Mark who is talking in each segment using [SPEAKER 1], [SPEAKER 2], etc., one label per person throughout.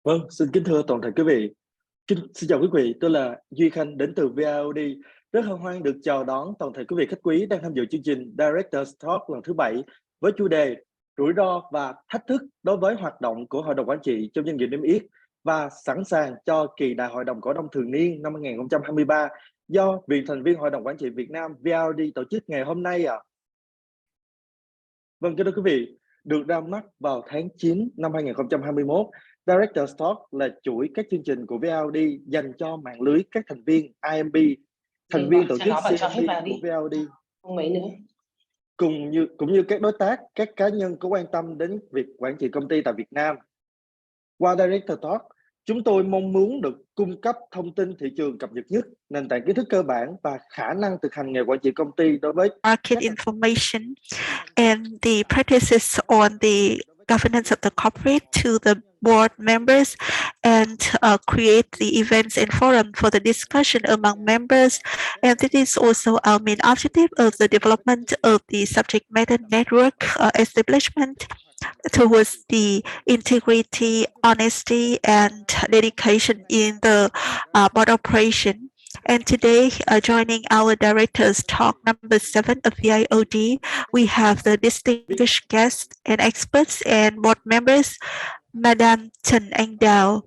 [SPEAKER 1] Vâng, xin kính thưa toàn thể quý vị. Xin chào quý vị, tôi là Duy Khanh đến từ VIOD. Rất hân hoan được chào đón toàn thể quý vị khách quý đang tham dự chương trình Directors Talk lần thứ 7 với chủ đề rủi ro và thách thức đối với hoạt động của Hội đồng Quản trị trong doanh nghiệp niêm yết và sẵn sàng cho kỳ đại hội đồng cổ đông thường niên năm 2023 do Viện thành viên Hội đồng Quản trị Việt Nam VIOD tổ chức ngày hôm nay ạ. Vâng, kính thưa quý vị, được ra mắt vào tháng 9 năm 2021, Directors Talk là chuỗi các chương trình của VIOD dành cho mạng lưới các thành viên IMB, thành viên tổ chức CMB của VIOD, cũng như các đối tác, các cá nhân có quan tâm đến việc quản trị công ty tại Việt Nam. Qua Directors Talk, chúng tôi mong muốn được cung cấp thông tin thị trường cập nhật nhất, nền tảng kiến thức cơ bản và khả năng thực hành nghề quản trị công ty đối với
[SPEAKER 2] market information and the practices on the governance of the corporate to the board members and create the events and forum for the discussion among members. And this is also our main objective of the development of the subject matter network establishment towards the integrity, honesty, and dedication in the board operation. And today, joining our directors talk number 7 of VIOD, we have the distinguished guests and experts and board members, Madam Trần Anh Đào,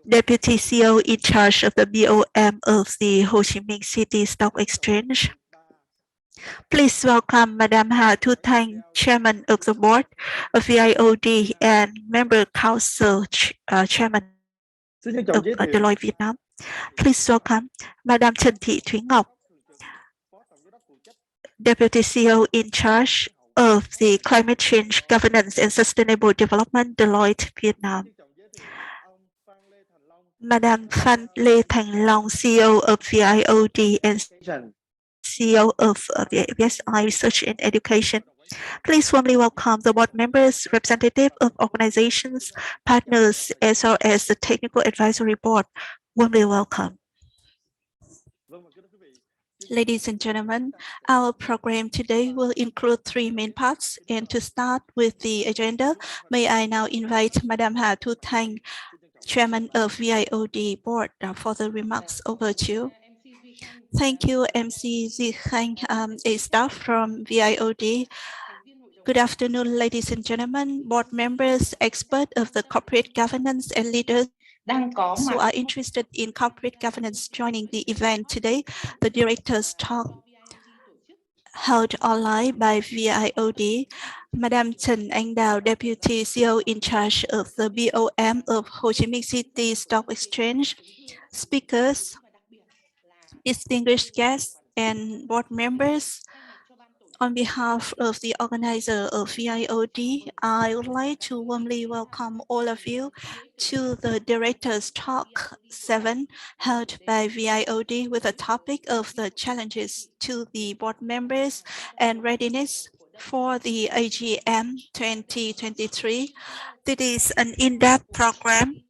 [SPEAKER 2] Deputy CEO in charge of the BOM of the Ho Chi Minh City Stock Exchange. Please welcome Madam Thu Thanh, Chairman of the Board of VIOD and Member Council Chairman of Deloitte Vietnam. Please welcome Madam Trần Thị Thuy Ngoc, Deputy CEO in charge of the Climate Change Governance and Sustainable Development, Deloitte Vietnam. Madam Phan Lê Thành Long, CEO of VIOD and CEO of VSI Research and Education. Please warmly welcome the board members, representatives of organizations, partners, as well as the technical advisory board. Warmly welcome. Ladies and gentlemen, our program today will include 3 main parts. And to start with the agenda, may I now invite Madam Thu Thanh, Chairman of VIOD Board, for the remarks. Over to you. Thank you, MC Duy Khanh, a staff from VIOD. Good afternoon, ladies and gentlemen, board members, experts of the corporate governance and leaders who are interested in corporate governance joining the event today. The directors talk held online by VIOD. Madam Trần Anh Đào, Deputy CEO in charge of the BOM of Ho Chi Minh City Stock Exchange. Speakers, distinguished guests, and board members. On behalf of the organizer of VIOD, I would like to warmly welcome all of you to the Directors Talk 7 held by VIOD with the topic of the challenges to the board members and readiness for the AGM 2023. This is an in-depth program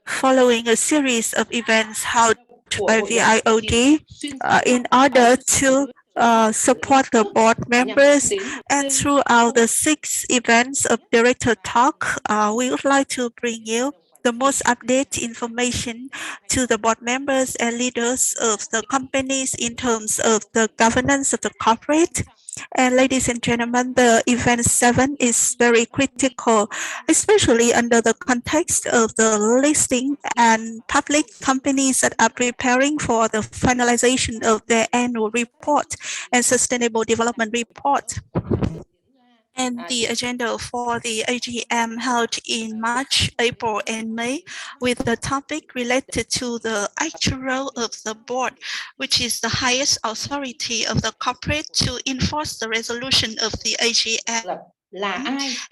[SPEAKER 2] following a series of events held by VIOD in order to support the board members, and throughout the 6 events of Director Talk, we would like to bring you the most updated information to the board members and leaders of the companies in terms of the governance of the corporate. And ladies and gentlemen, the event 7 is very critical, especially under the context of the listing and public companies that are preparing for the finalization of their annual report and sustainable development report. And the agenda for the AGM held in March, April, and May with the topic related to the actual role of the board, which is the highest authority of the corporate to enforce the resolution of the AGM.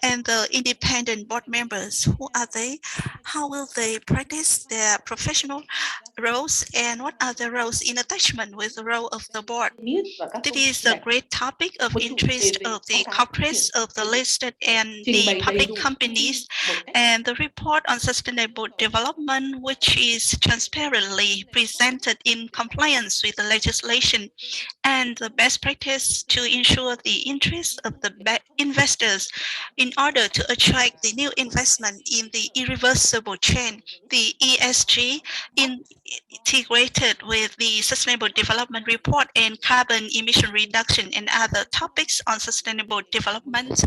[SPEAKER 2] And the independent board members, who are they? How will they practice their professional roles, and what are their roles in attachment with the role of the board? This is a great topic of interest of the corporates, of the listed and the public companies, and the report on sustainable development, which is transparently presented in compliance with the legislation, and the best practice to ensure the interests of the investors shareholders. In order to attract the new investment in the irreversible chain, the ESG integrated with the Sustainable Development Report and carbon emission reduction and other topics on sustainable development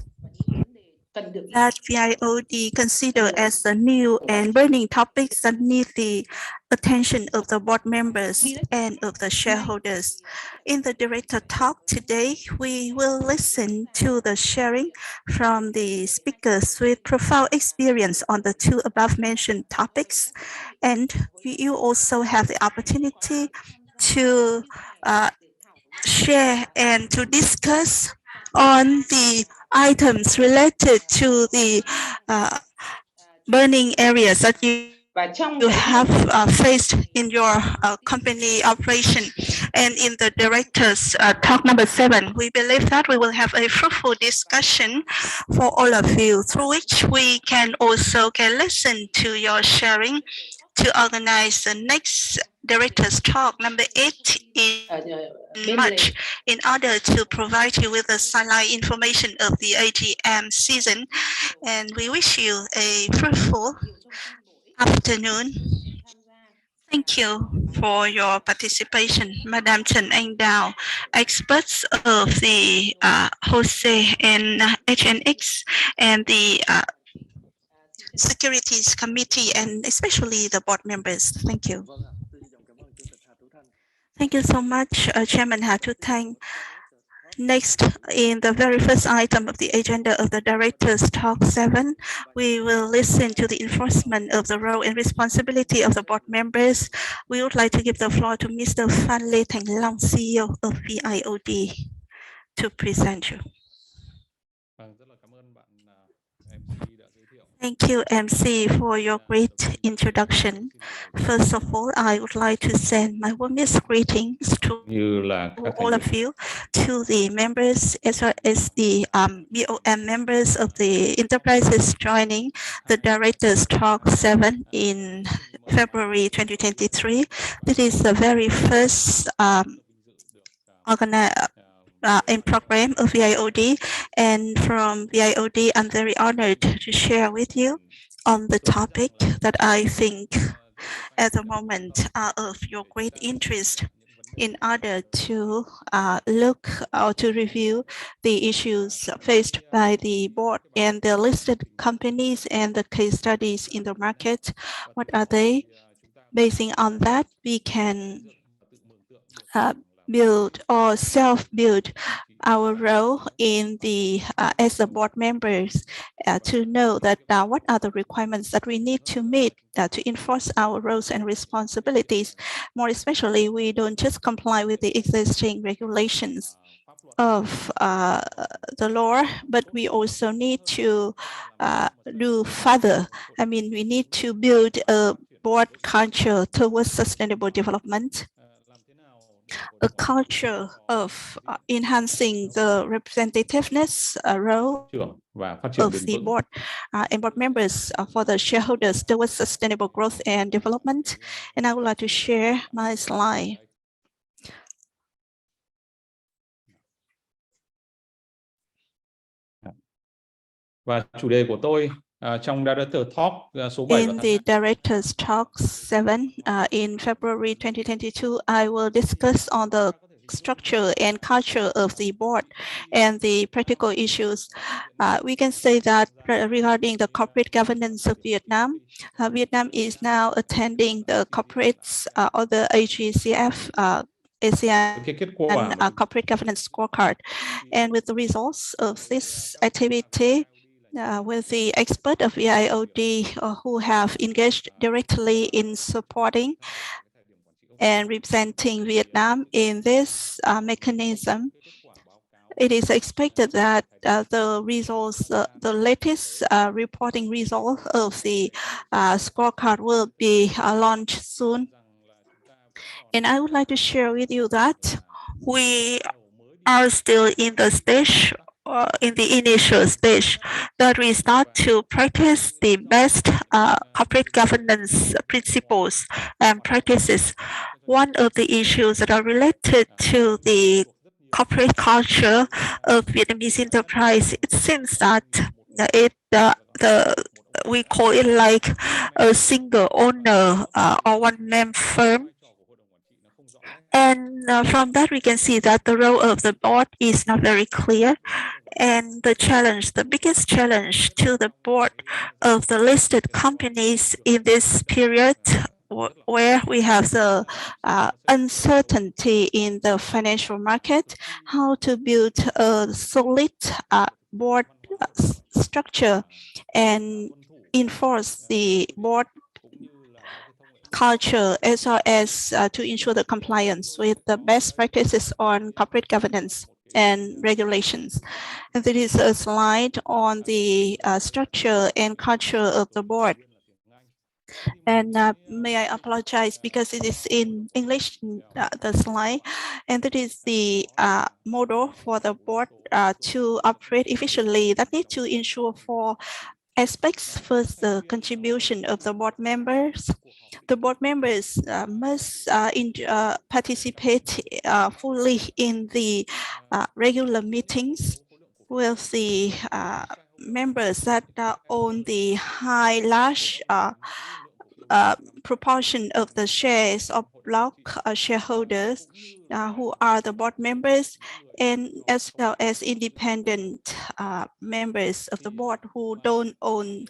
[SPEAKER 2] that VIOD consider as the new and burning topics that need the attention of the board members and of the shareholders. In the director talk today, we will listen to the sharing from the speakers with profound experience on the two above mentioned topics. And you also have the opportunity to share and to discuss on the items related to the burning areas that you have faced in your company operation. And in the director's talk number 7, we believe that we will have a fruitful discussion for all of you, through which we can also listen to your sharing to organize the next director's talk number 8 in March, in order to provide you with the highlight information of the AGM season. And we wish you a fruitful afternoon. Thank you for your participation, Madam Trần Anh Đào, experts of the HOSE and HNX and the Securities Committee, and especially the board members. Thank you. Thank you so much, Chairman Hà Thu Thanh. Next, in the very first item of the agenda of the Directors' Talk 7, we will listen to the enforcement of the role and responsibility of the board members. We would like to give the floor to Mr. Phan Lê Thành Long, CEO of VIOD, to present you. Thank you, MC, for your great introduction. First of all, I would like to send my warmest greetings to all of you, to the members as well as the BOM members of the enterprises joining the Directors Talk 7 in February 2023. This is the very first in program of VIOD, and from VIOD, I'm very honored to share with you on the topic that I think at the moment are of your great interest in order to look or to review the issues faced by the board and the listed companies and the case studies in the market. What are they? Basing on that, we can build or self-build our role in the as the board members to know that what are the requirements that we need to meet to enforce our roles and responsibilities. More especially, we don't just comply with the existing regulations of the law, but we also need to do further. I mean, we need to build a board culture towards sustainable development, a culture of enhancing the representativeness role of the board and board members for the shareholders towards sustainable growth and development. And I would like to share my slide.
[SPEAKER 3] Và chủ đề của tôi trong Director Talk số 7
[SPEAKER 2] in the Directors Talk 7 in February 2022, I will discuss on the structure and culture of the board and the practical issues. We can say that regarding the corporate governance of Vietnam, Vietnam is now attending the corporates or the AGCF ASEAN corporate governance scorecard. And with the results of this activity, with the expert of VIOD who have engaged directly in supporting and representing Vietnam in this mechanism, it is expected that the results, the latest reporting result of the scorecard will be launched soon. And I would like to share with you that we are still in the stage in the initial stage that we start to practice the best corporate governance principles and practices. One of the issues that are related to the corporate culture of Vietnamese enterprise, it seems that we call it like a single owner or one-man firm. And from that, we can see that the role of the board is not very clear. And the biggest challenge to the board of the listed companies in this period, where we have the uncertainty in the financial market, how to build a solid board structure and enforce the board culture, as well as to ensure the compliance with the best practices on corporate governance and regulations. And there is a slide on the structure and culture of the board. And may I apologize because it is in English, the slide, and that is the model for the board to operate efficiently that need to ensure four aspects. First, the contribution of the board members. The board members must participate fully in the regular meetings with the members that own the large proportion of the shares of block shareholders who are the board members, and as well as independent members of the board who don't own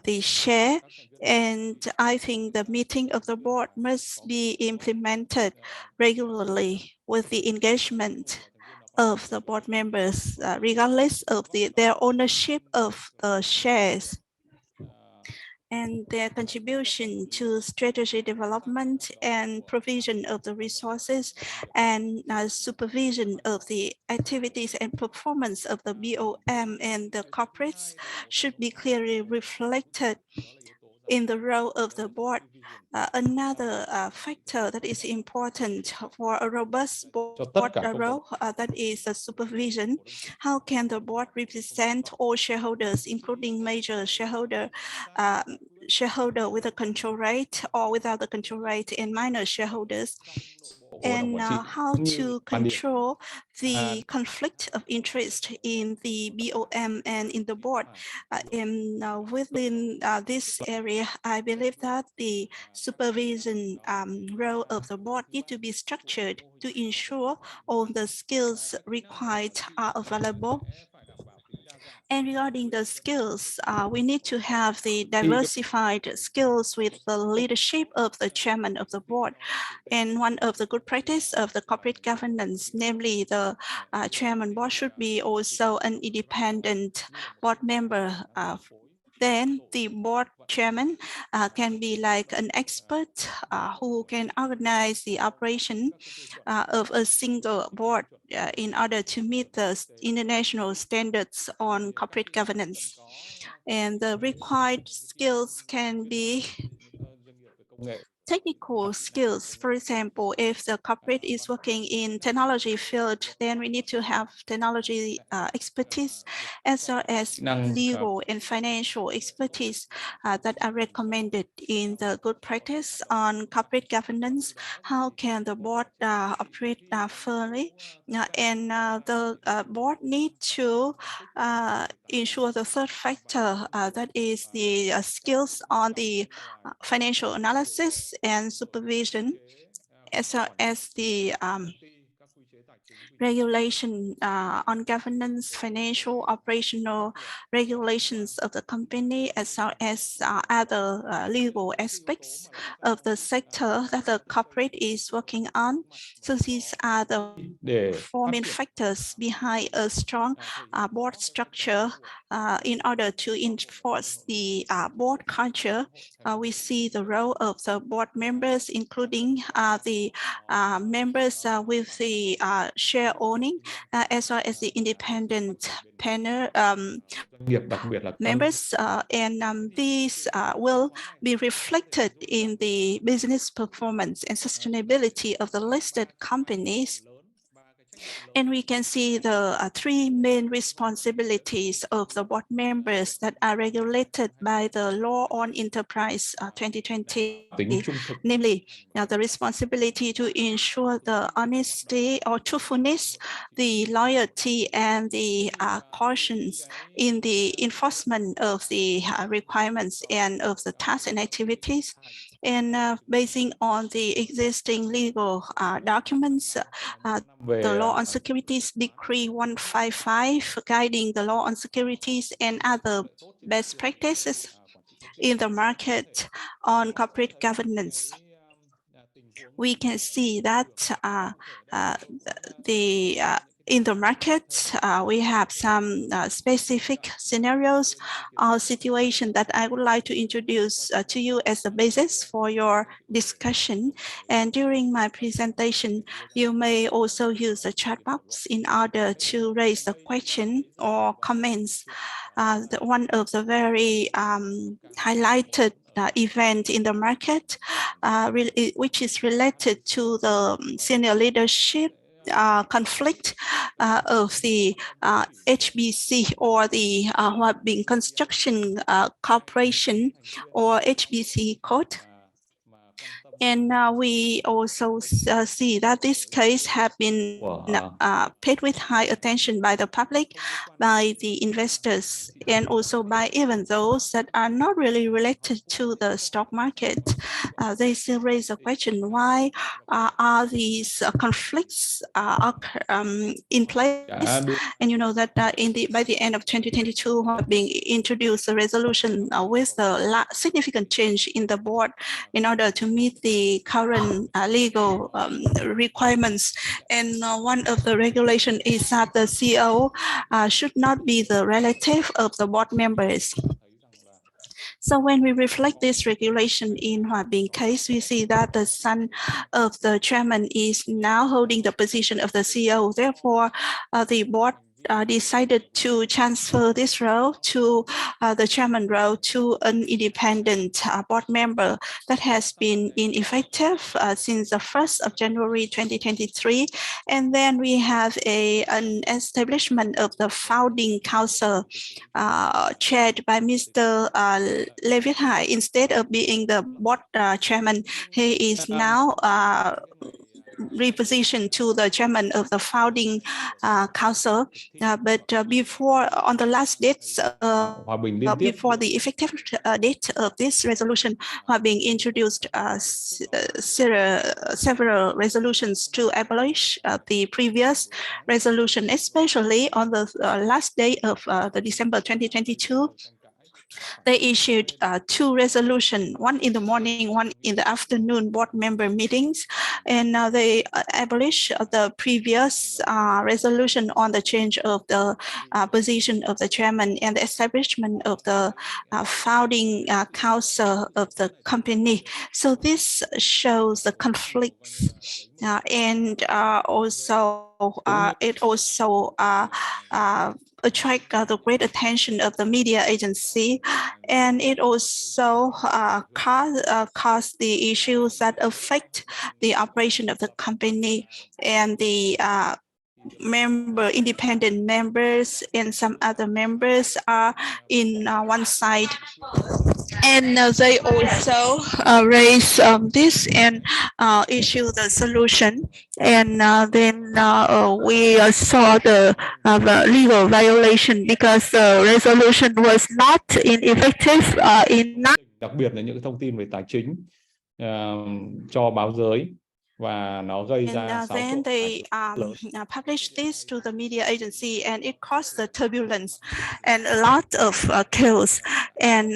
[SPEAKER 2] the share. And I think the meeting of the board must be implemented regularly with the engagement of the board members, regardless of their ownership of the shares, and their contribution to strategy development and provision of the resources and supervision of the activities and performance of the BOM and the corporates should be clearly reflected in the role of the board. Another factor that is important for a robust board role that is supervision. How can the board represent all shareholders, including major shareholder with a control right or without the control right, and minor shareholders? And how to control the conflict of interest in the BOM and in the board. And within this area, I believe that the supervision role of the board need to be structured to ensure all the skills required are available. And regarding the skills, we need to have the diversified skills with the leadership of the chairman of the board. And one of the good practice of the corporate governance, namely the chairman board should be also an independent board member. Then the board chairman can be like an expert who can organize the operation of a single board in order to meet the international standards on corporate governance. And the required skills can be technical skills. For example, if the corporate is working in technology field, then we need to have technology expertise, as well as legal and financial expertise that are recommended in the good practice on corporate governance. How can the board operate fairly? And the board need to ensure the third factor, that is the skills on the financial analysis and supervision, as well as the regulation on governance, financial, operational regulations of the company, as well as other legal aspects of the sector that the corporate is working on. So these are the four main factors behind a strong board structure in order to enforce the board culture. We see the role of the board members, including the members with the share owning, as well as the independent panel members, and these will be reflected in the business performance and sustainability of the listed companies. And we can see the three main responsibilities of the board members that are regulated by the Law on Enterprise 2020, namely the responsibility to ensure the honesty or truthfulness, the loyalty, and the cautions in the enforcement of the requirements and of the tasks and activities. And basing on the existing legal documents, the Law on Securities Decree 155 guiding the law on securities and other best practices in the market on corporate governance. We can see that in the market, we have some specific scenarios or situations that I would like to introduce to you as a basis for your discussion. And during my presentation, you may also use the chat box in order to raise a question or comments. One of the very highlighted event in the market, which is related to the senior leadership conflict of the HBC or the Hoa Binh Construction Corporation or HBC code. And we also see that this case have been paid with high attention by the public, by the investors, and also by even those that are not really related to the stock market. They still raise a question, why are these conflicts in place? And you know that by the end of 2022, being introduced a resolution with a significant change in the board in order to meet the current legal requirements. And one of the regulation is that the CEO should not be the relative of the board members. So when we reflect this regulation in Hoa Binh case, we see that the son of the chairman is now holding the position of the CEO. Therefore, the board decided to transfer this role to the chairman role to an independent board member that has been ineffective since the 1st of January 2023. And then we have an establishment of the founding council chaired by Mr. Levitt. Instead of being the board chairman, he is now repositioned to the chairman of the founding council. But before, on the last dates, before the effective date of this resolution, Hoa Binh introduced several resolutions to abolish the previous resolution, especially on the last day of the December 2022. They issued two resolutions, one in the morning, one in the afternoon board member meetings, and they abolished the previous resolution on the change of the position of the chairman and the establishment of the founding council of the company. So this shows the conflicts and also it also attract the great attention of the media agency, and it also cause the issues that affect the operation of the company and the independent members and some other members are in one side. And they also raise this and issue the solution. And then we saw the legal violation because the resolution was not ineffective enough.
[SPEAKER 3] Đặc biệt là những cái thông tin về tài chính cho báo giới. And
[SPEAKER 2] then they published this to the media agency, and it caused the turbulence and a lot of chaos. And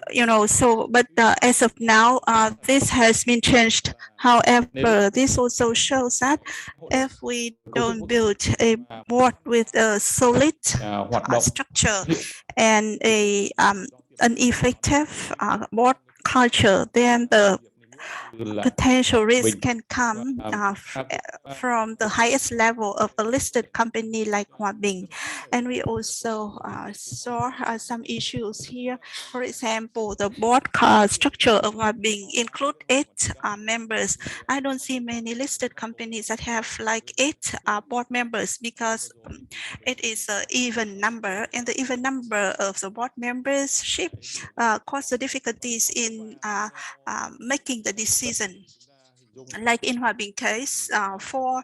[SPEAKER 2] you know, so but as of now, this has been changed. However, this also shows that if we don't build a board with a solid structure and an effective board culture, then the potential risk can come from the highest level of a listed company like Hòa Bình. And we also saw some issues here. For example, the board structure of Hòa Bình include 8 members. I don't see many listed companies that have like 8 board members because it is an even number, and the even number of the board membership cause the difficulties in making the decision. Like in Hòa Bình case, 4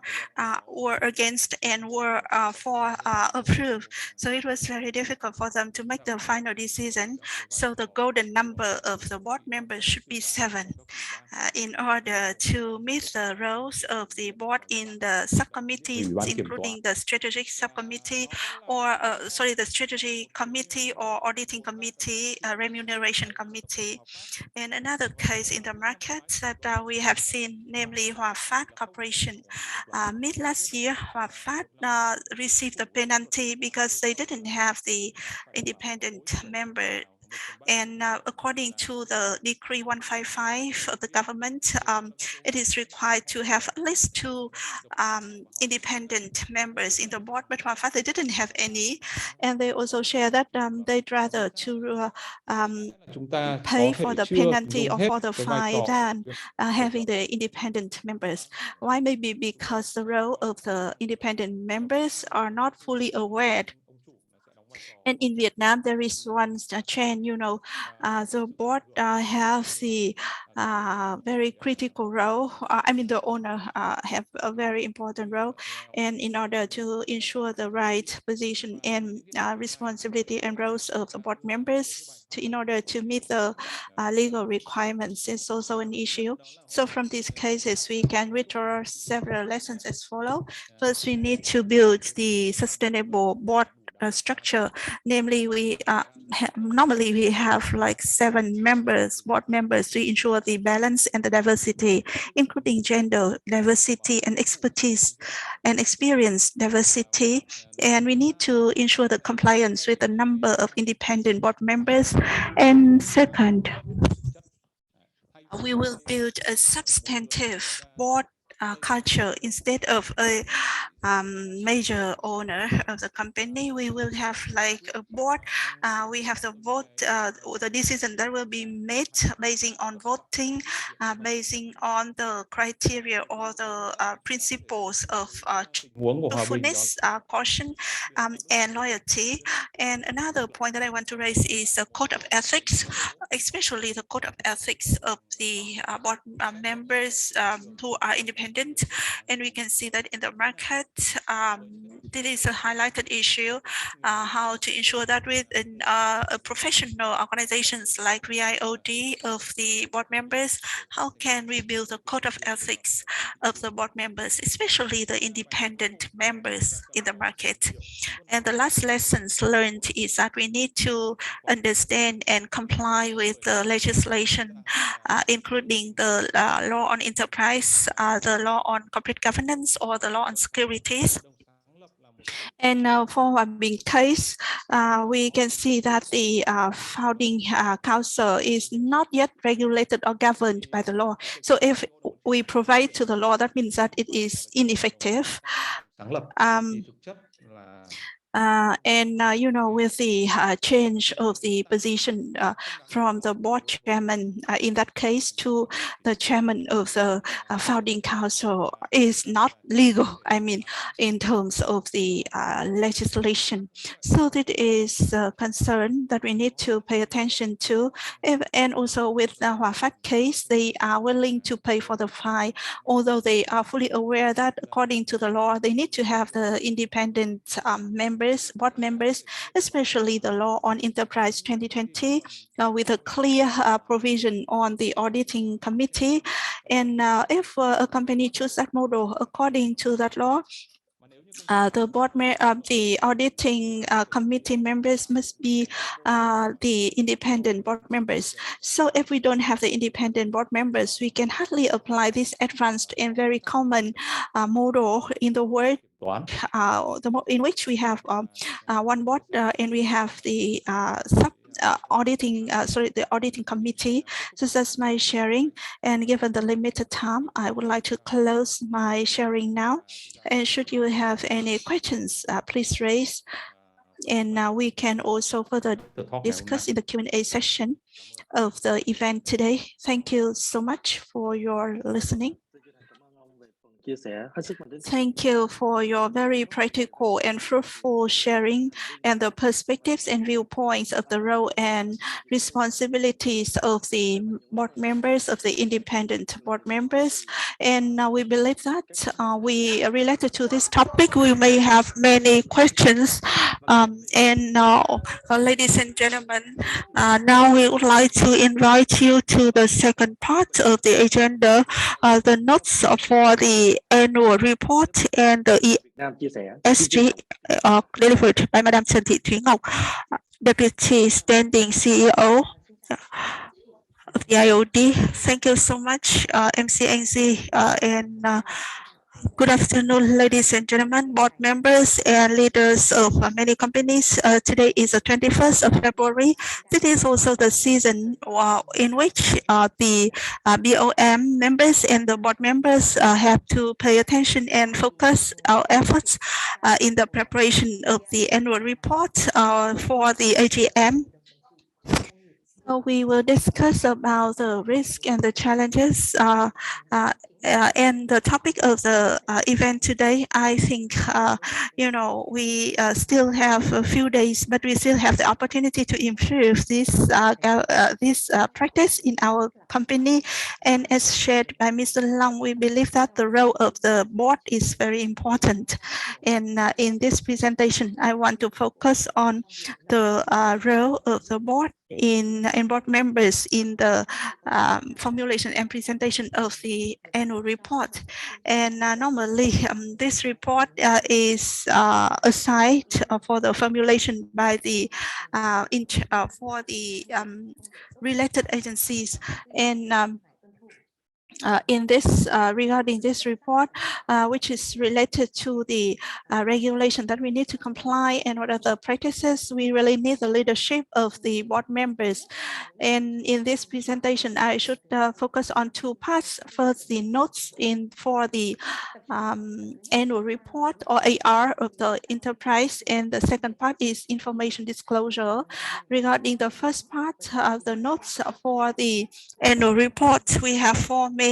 [SPEAKER 2] were against and were for approve. So it was very difficult for them to make the final decision. So the golden number of the board members should be 7 in order to meet the roles of the board in the subcommittees, including the strategic subcommittee or the strategy committee or auditing committee, remuneration committee. And another case in the market that we have seen, namely Hòa Phát Corporation. Mid last year, Hòa Phát received a penalty because they didn't have the independent member. And according to the decree 155 of the government, it is required to have at least 2 independent members in the board, but Hòa Phát, they didn't have any. And they also share that they'd rather to pay for the penalty or for the fine than having the independent members. Why? Maybe because the role of the independent members are not fully aware. And in Vietnam, there is one trend, the board have the very critical role. I mean, the owner have a very important role, and in order to ensure the right position and responsibility and roles of the board members, in order to meet the legal requirements, is also an issue. So from these cases, we can withdraw several lessons as follows. First, we need to build the sustainable board structure. Namely, we normally we have like 7 members, board members, to ensure the balance and the diversity, including gender diversity and expertise and experience diversity. And we need to ensure the compliance with the number of independent board members. And second, we will build a substantive board culture. Instead of a major owner of the company, we will have like a board. We have the vote, the decision that will be made basing on voting, basing on the criteria or the principles of truthfulness, caution, and loyalty. And another point that I want to raise is the code of ethics, especially the code of ethics of the board members who are independent. And we can see that in the market, this is a highlighted issue, how to ensure that within professional organizations like VIOD of the board members, how can we build a code of ethics of the board members, especially the independent members in the market. And the last lessons learned is that we need to understand and comply with the legislation, including the law on enterprise, the law on corporate governance, or the law on securities. And for Hòa Bình case, we can see that the founding council is not yet regulated or governed by the law. So if we provide to the law, that means that it is ineffective. With the change of the position from the board chairman in that case to the chairman of the founding council is not legal, I mean, in terms of the legislation. So that is a concern that we need to pay attention to. And also with the Hòa Phát case, they are willing to pay for the fine, although they are fully aware that according to the law, they need to have the independent members, board members, especially the law on enterprise 2020 with a clear provision on the auditing committee. And if a company chooses that model according to that law, the auditing committee members must be the independent board members. So if we don't have the independent board members, we can hardly apply this advanced and very common model in the world, in which we have one board and we have the auditing committee. So that's my sharing. And given the limited time, I would like to close my sharing now. And should you have any questions, please raise. And we can also further discuss in the Q&A session of the event today. Thank you so much for your listening. Thank you for your very practical and fruitful sharing and the perspectives and viewpoints of the role and responsibilities of the board members, of the independent board members. And we believe that related to this topic, we may have many questions. Ladies and gentlemen, now we would like to invite you to the second part of the agenda, the notes for the annual report and the ESG delivered by Madam Thuy Ngoc, Deputy Standing CEO of the VIOD. Thank you so much, MCNZ, and good afternoon, ladies and gentlemen, board members and leaders of many companies. Today is the 21st of February. This is also the season in which the BOM members and the board members have to pay attention and focus our efforts in the preparation of the annual report for the AGM. So we will discuss about the risk and the challenges and the topic of the event today. I think, we still have a few days, but we still have the opportunity to improve this practice in our company. And as shared by Mr. Long, we believe that the role of the board is very important. And in this presentation, I want to focus on the role of the board and board members in the formulation and presentation of the annual report. And normally this report is assigned for the formulation by the for the related agencies. And in this regarding this report, which is related to the regulation that we need to comply and what are the practices, we really need the leadership of the board members. And in this presentation, I should focus on two parts. First, the notes for the annual report or AR of the enterprise, and the second part is information disclosure. Regarding the first part of the notes for the annual report, we have four main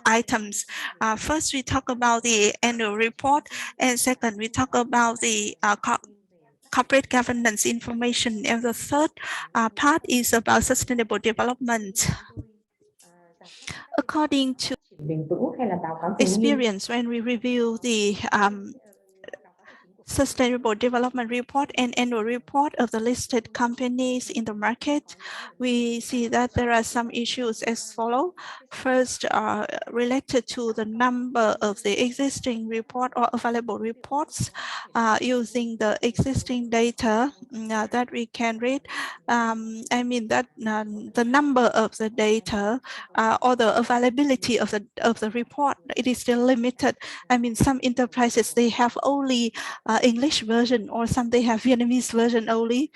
[SPEAKER 2] items. First, we talk about the annual report, and second, we talk about the corporate governance information, and the third part is about sustainable development. According to experience, when we review the Sustainable Development Report and Annual Report of the listed companies in the market, we see that there are some issues as follows. First, related to the number of the existing report or available reports using the existing data that we can read. I mean that the number of the data or the availability of the report, it is still limited. I mean, some enterprises, they have only English version, or some they have Vietnamese version only.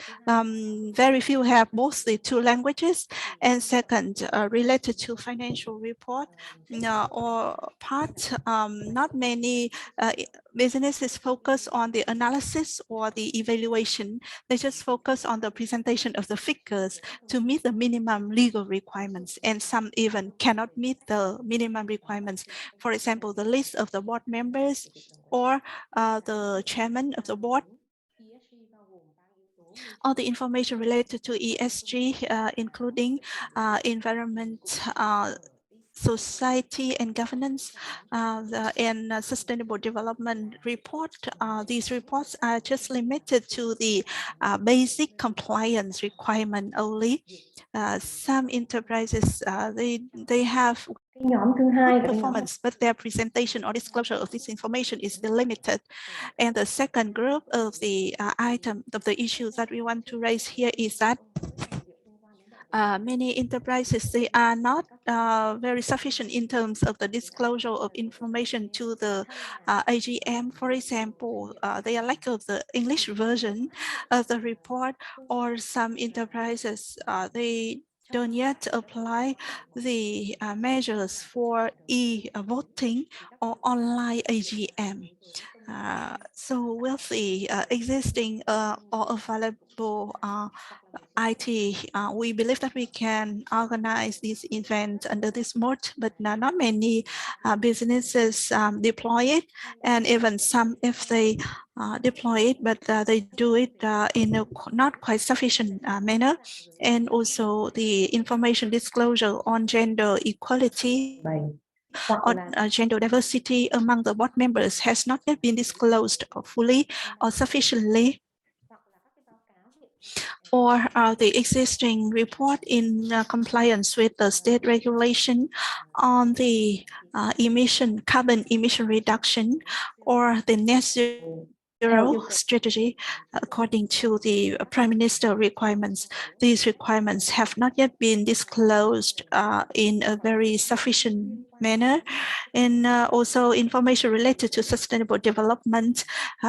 [SPEAKER 2] Very few have both the two languages. And second, related to financial report or part, not many businesses focus on the analysis or the evaluation. They just focus on the presentation of the figures to meet the minimum legal requirements, and some even cannot meet the minimum requirements. For example, the list of the board members or the chairman of the board. All the information related to ESG, including environment, society and governance, and sustainable development report. These reports are just limited to the basic compliance requirement only. Some enterprises, they have good performance, but their presentation or disclosure of this information is still limited. And the second group of the item of the issues that we want to raise here is that many enterprises, they are not very sufficient in terms of the disclosure of information to the AGM. For example, they are lack of the English version of the report, or some enterprises, they don't yet apply the measures for e-voting or online AGM. So with the existing or available IT, we believe that we can organize this event under this mode, but not many businesses deploy it, and even some, if they deploy it, but they do it in a not quite sufficient manner. And also the information disclosure on gender equality or gender diversity among the board members has not yet been disclosed fully or sufficiently, or the existing report in compliance with the state regulation on the carbon emission reduction, or the net zero strategy according to the Prime Minister requirements. These requirements have not yet been disclosed in a very sufficient manner. And also information related to sustainable development.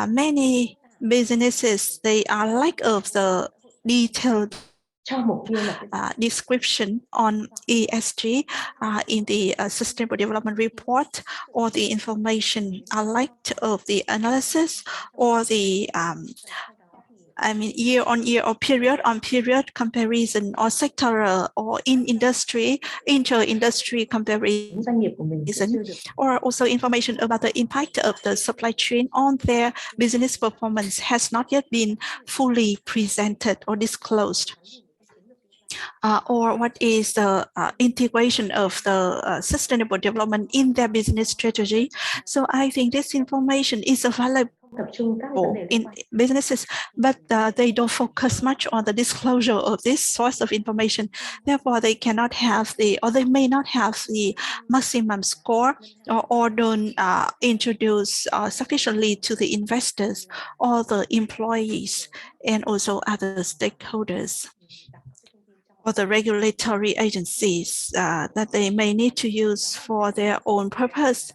[SPEAKER 2] Many businesses, they are lack of the detailed description on ESG in the Sustainable Development Report, or the information lack of the analysis, or the year-on-year or period-on-period comparison, or sectoral or inter-industry comparison, or also information about the impact of the supply chain on their business performance has not yet been fully presented or disclosed. Or what is the integration of the sustainable development in their business strategy. So I think this information is available in businesses, but they don't focus much on the disclosure of this source of information. Therefore, they cannot have or they may not have the maximum score, or don't introduce sufficiently to the investors or the employees and also other stakeholders or the regulatory agencies that they may need to use for their own purpose.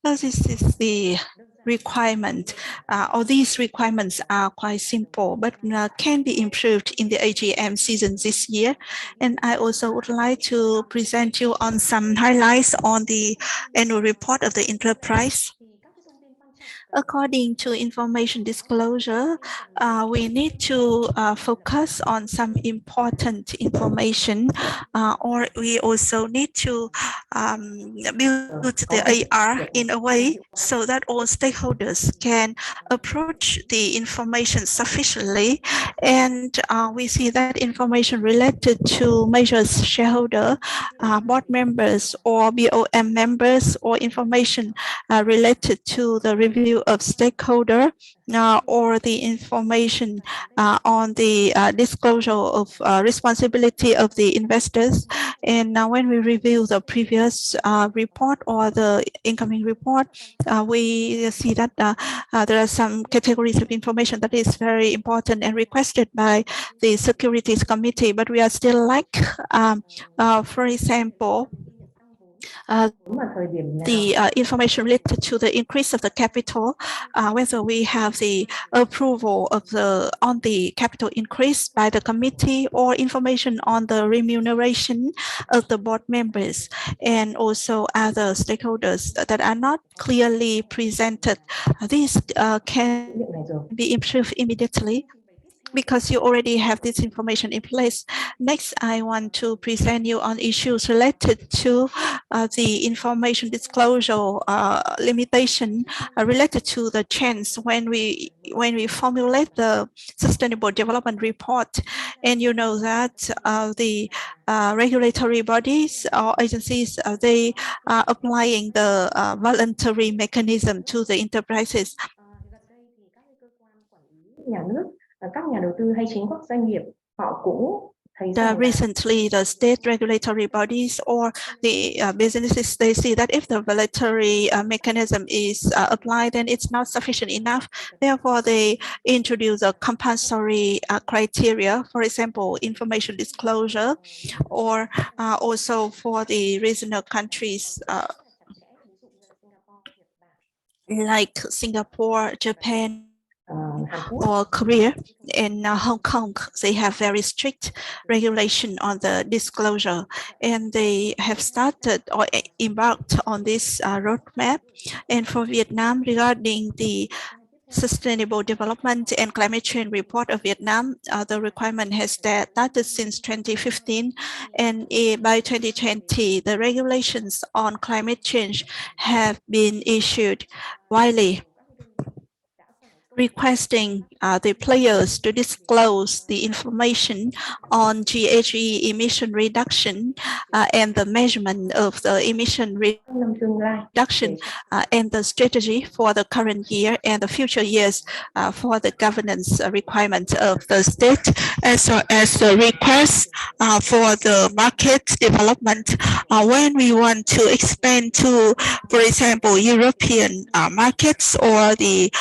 [SPEAKER 2] So this is the requirement, or these requirements are quite simple, but can be improved in the AGM season this year. And I also would like to present you on some highlights on the annual report of the enterprise. According to information disclosure, we need to focus on some important information, or we also need to build the AR in a way so that all stakeholders can approach the information sufficiently. And we see that information related to measures shareholder, board members, or BOM members, or information related to the review of stakeholder, or the information on the disclosure of responsibility of the investors. And when we review the previous report or the incoming report, we see that there are some categories of information that is very important and requested by the Securities Committee, but we are still lack, for example, the information related to the increase of the capital, whether we have the approval of on the capital increase by the committee, or information on the remuneration of the board members and also other stakeholders that are not clearly presented. These can be improved immediately, because you already have this information in place. Next, I want to present you on issues related to the information disclosure limitation related to the change when we formulate the Sustainable Development Report. And you know that the regulatory bodies or agencies, they are applying the voluntary mechanism to the enterprises.
[SPEAKER 4] Nhà nước, các nhà đầu tư hay chính các doanh nghiệp, họ cũng
[SPEAKER 2] recently, the state regulatory bodies or the businesses, they see that if the voluntary mechanism is applied, then it's not sufficient enough. Therefore, they introduce a compulsory criteria, for example, information disclosure, or also for the regional countries like Singapore, Japan, or Korea and Hong Kong. They have very strict regulation on the disclosure, and they have started or embarked on this roadmap. And for Vietnam, regarding the Sustainable Development and Climate Change Report of Vietnam, the requirement has started since 2015, and by 2020, the regulations on climate change have been issued widely, requesting the players to disclose the information on GHG emission reduction and the measurement of the emission reduction and the strategy for the current year and the future years for the governance requirements of the state, as well as the request for the market development when we want to expand to, for example, European markets or the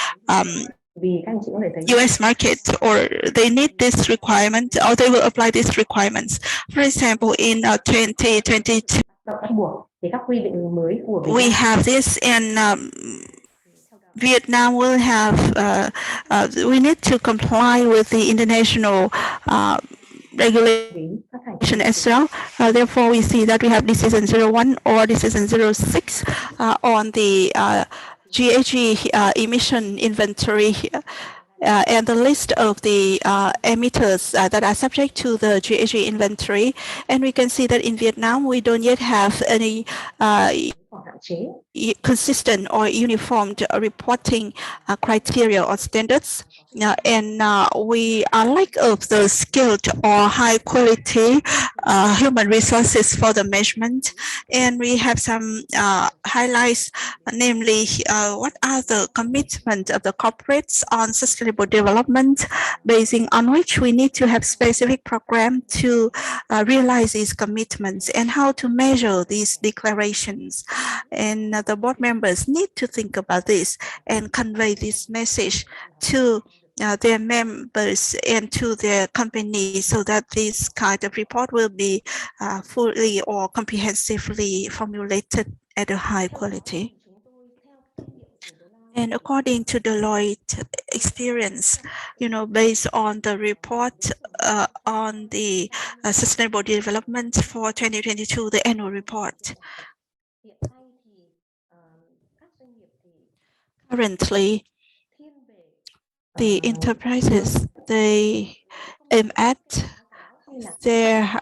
[SPEAKER 2] US market, or they need this requirement, or they will apply these requirements. For example, in 2022, we have this, and Vietnam will have, we need to comply with the international regulation as well. Therefore, we see that we have decision 01 or decision 06 on the GHG emission inventory and the list of the emitters that are subject to the GHG inventory. And we can see that in Vietnam, we don't yet have any consistent or uniform reporting criteria or standards. And we are lack of the skilled or high quality human resources for the measurement. And we have some highlights, namely what are the commitments of the corporates on sustainable development, basing on which we need to have specific program to realize these commitments, and how to measure these declarations. And the board members need to think about this and convey this message to their members and to their company, so that this kind of report will be fully or comprehensively formulated at a high quality. And according to Deloitte experience, based on the report on the sustainable development for 2022, the annual report. Currently, the enterprises, they aim at their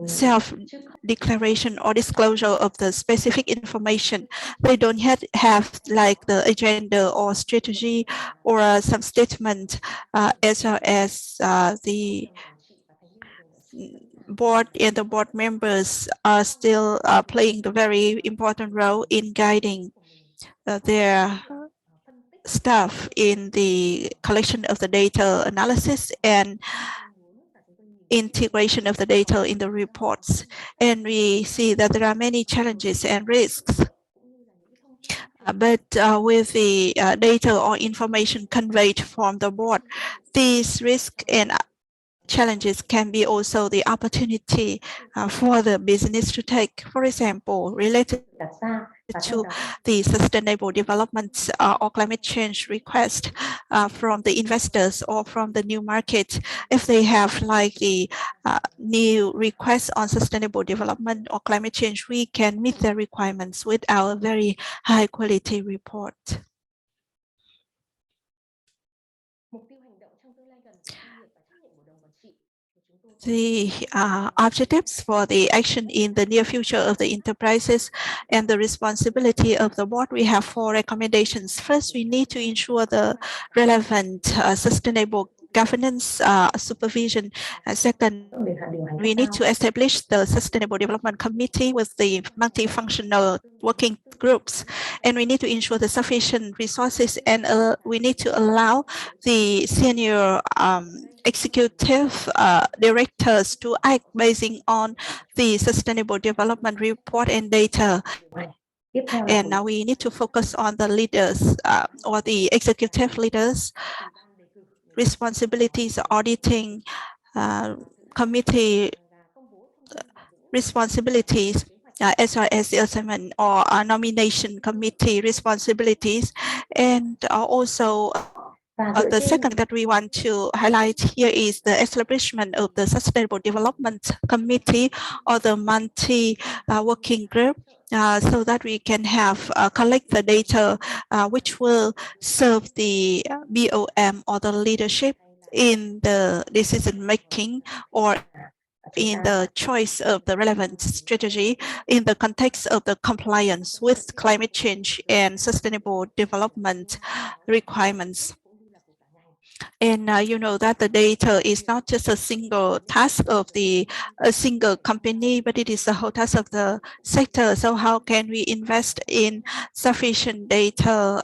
[SPEAKER 2] self-declaration or disclosure of the specific information. They don't have like the agenda or strategy or some statement, as well as the board and the board members are still playing the very important role in guiding their staff in the collection of the data analysis and integration of the data in the reports. And we see that there are many challenges and risks. But with the data or information conveyed from the board, these risks and challenges can be also the opportunity for the business to take. For example, related to the sustainable development or climate change request from the investors or from the new market. If they have like the new requests on sustainable development or climate change, we can meet their requirements with our very high quality report. The objectives for the action in the near future of the enterprises and the responsibility of the board, we have 4 recommendations. First, we need to ensure the relevant sustainable governance supervision. Second, we need to establish the Sustainable Development Committee with the multifunctional working groups, and we need to ensure the sufficient resources, and we need to allow the senior executive directors to act basing on the Sustainable Development Report and data. And now we need to focus on the leaders or the executive leaders' responsibilities, auditing committee responsibilities, as well as the assignment or nomination committee responsibilities. And also the second that we want to highlight here is the establishment of the Sustainable Development Committee or the multi-working group, so that we can have collect the data which will serve the BOM or the leadership in the decision making or in the choice of the relevant strategy in the context of the compliance with climate change and sustainable development requirements. And you know that the data is not just a single task of a single company, but it is the whole task of the sector. So how can we invest in sufficient data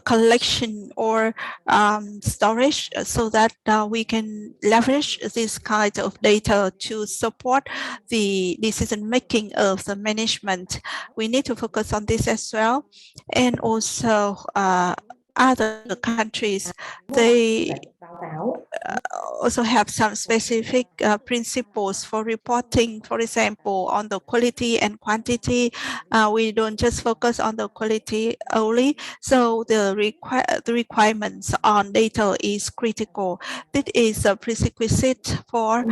[SPEAKER 2] collection or storage so that we can leverage this kind of data to support the decision making of the management? We need to focus on this as well. And also other countries, they also have some specific principles for reporting. For example, on the quality and quantity, we don't just focus on the quality only. So the requirements on data is critical. That is a prerequisite for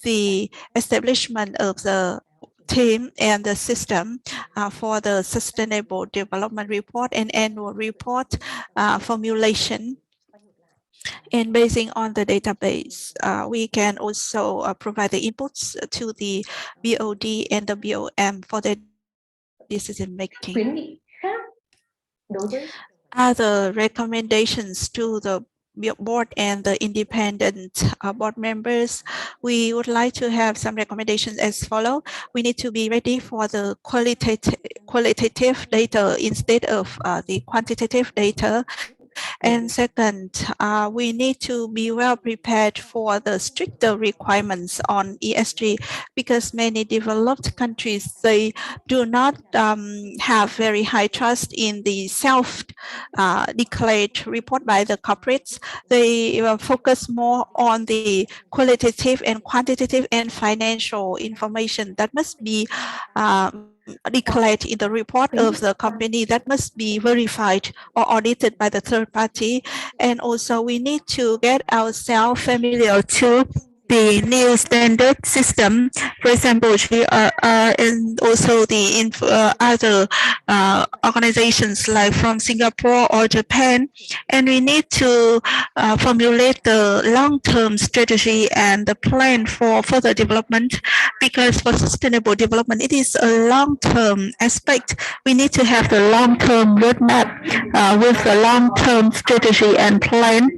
[SPEAKER 2] the establishment of the team and the system for the Sustainable Development Report and annual report formulation. And basing on the database, we can also provide the inputs to the VOD and the BOM for the decision making. Other recommendations to the board and the independent board members, we would like to have some recommendations as follow. We need to be ready for the qualitative data instead of the quantitative data. And second, we need to be well prepared for the stricter requirements on ESG, because many developed countries, they do not have very high trust in the self-declared report by the corporates. They focus more on the qualitative and quantitative and financial information that must be declared in the report of the company, that must be verified or audited by the third party. And also we need to get ourselves familiar to the new standard system, for example, and also the other organizations like from Singapore or Japan. And we need to formulate the long-term strategy and the plan for further development, because for sustainable development, it is a long-term aspect. We need to have the long-term roadmap with the long-term strategy and plan.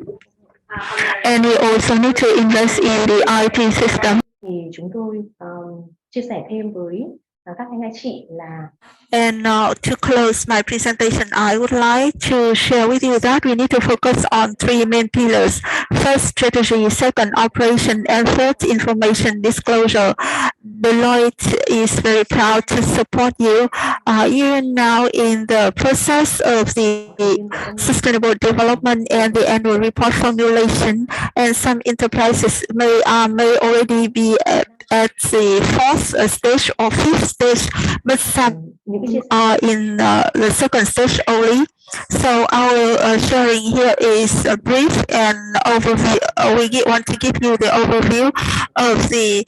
[SPEAKER 2] And we also need to invest in the IT system.
[SPEAKER 4] Thì chúng tôi chia sẻ thêm với các anh chị là.
[SPEAKER 2] And now to close my presentation, I would like to share with you that we need to focus on three main pillars. First, strategy. Second, operation. And third, information disclosure. Deloitte is very proud to support you. You are now in the process of the sustainable development and the annual report formulation, and some enterprises may already be at the fourth stage or fifth stage, but some are in the second stage only. So our sharing here is a brief and overview. We want to give you the overview of the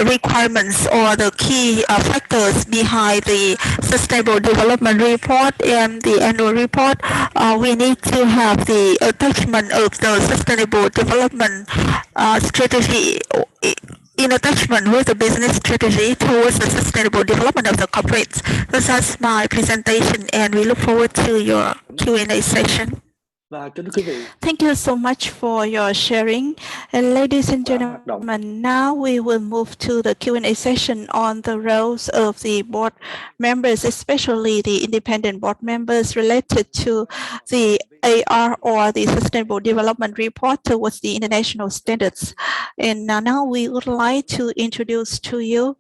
[SPEAKER 2] requirements or the key factors behind the Sustainable Development Report and the annual report. We need to have the attachment of the Sustainable Development strategy in attachment with the business strategy towards the sustainable development of the corporates. So that's my presentation, and we look forward to your Q&A session.
[SPEAKER 1] Và kính thưa quý vị,
[SPEAKER 2] Thank you so much for your sharing. And ladies and
[SPEAKER 1] đã hoạt động
[SPEAKER 2] gentlemen, now we will move to the Q&A session on the roles of the board members, especially the independent board members related to the AR or the Sustainable Development Report towards the international standards. And now we would like to introduce to you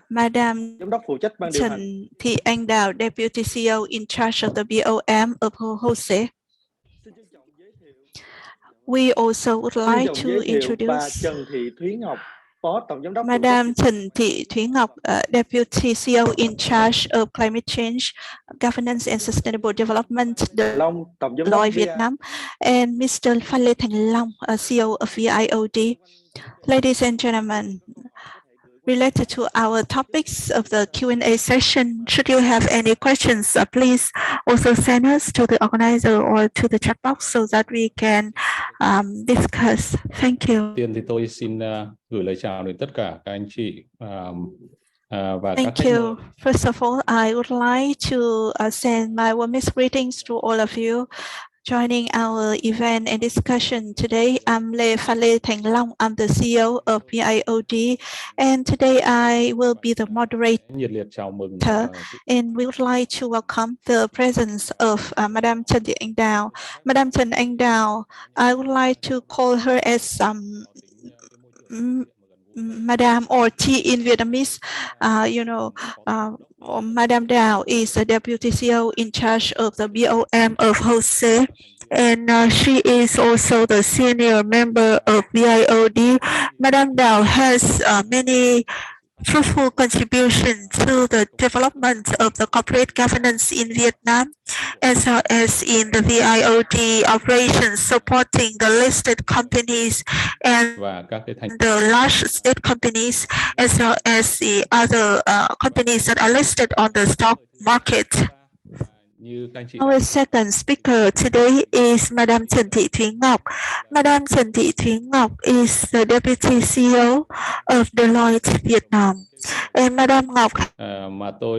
[SPEAKER 2] Madam
[SPEAKER 1] giám đốc phụ trách ban điều hành.
[SPEAKER 2] Trần Thị Anh Đào, Deputy CEO in charge of the BOM of HOSE. We also would like to
[SPEAKER 1] Bà
[SPEAKER 2] introduce
[SPEAKER 1] Trần Thị Thúy Ngọc, Phó Tổng Giám đốc
[SPEAKER 2] Madam Trần Thị Thúy Ngọc, Deputy CEO in charge of Climate Change, Governance and Sustainable Development,
[SPEAKER 1] Long, Tổng Giám đốc
[SPEAKER 2] Deloitte Vietnam, and Mr. Phan Thanh Long, CEO of VIOD. Ladies and gentlemen, related to our topics of the Q&A session, should you have any questions, please also send us to the organizer or to the chat box so that we can discuss. Thank you.
[SPEAKER 3] Tiên thì tôi xin gửi lời chào đến tất cả các anh chị và
[SPEAKER 2] Thank
[SPEAKER 3] các
[SPEAKER 2] you. First of all, I would like to send my warmest greetings to all of you joining our event and discussion today. I'm Phan Thanh Long. I'm the CEO of VIOD, and today I will be the moderator.
[SPEAKER 3] nhiệt liệt chào mừng
[SPEAKER 2] And we would like to welcome the presence of Madam Trần Thị Anh Đào. Madam Trần Anh Đào, I would like to call her as Madam or T in Vietnamese. Madam Đào is the Deputy CEO in charge of the BOM of HOSE, and she is also the senior member of VIOD. Madam Đào has many fruitful contribution to the development of the corporate governance in Vietnam, as well as in the VIOD operations, supporting the listed companies and the large state companies, as well as the other companies that are listed on the stock market. Our second speaker today is Madam Trần Thị Thúy Ngọc. Madam Trần Thị Thúy Ngọc is the Deputy CEO of Deloitte Vietnam. And Madam Ngọc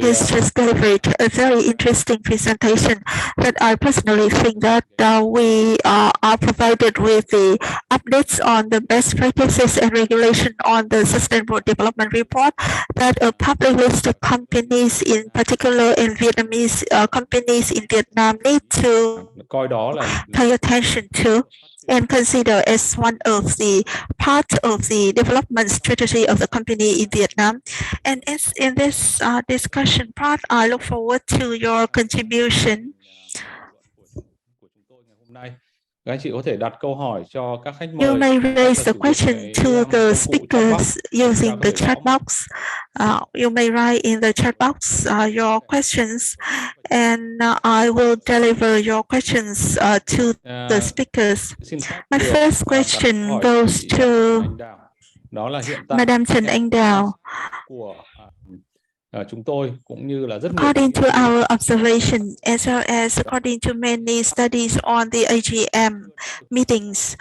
[SPEAKER 2] has just delivered a very interesting presentation that I personally think that we are provided with the updates on the best practices and regulation on the Sustainable Development Report that public listed companies, in particular in Vietnamese companies in Vietnam, need to pay attention to and consider as one of the part of the development strategy of the company in Vietnam. And as in this discussion part, I look forward to your contribution.
[SPEAKER 3] Các anh chị có thể đặt câu hỏi cho các khách
[SPEAKER 2] You
[SPEAKER 3] mời.
[SPEAKER 2] may raise the question to the speakers using the chat box. You may write in the chat box your questions, and I will deliver your questions to the speakers. My first question goes to Madam Trần Anh Đào.
[SPEAKER 3] Chúng tôi cũng như là rất
[SPEAKER 2] according to our observation, as well as according to many studies on the AGM meetings,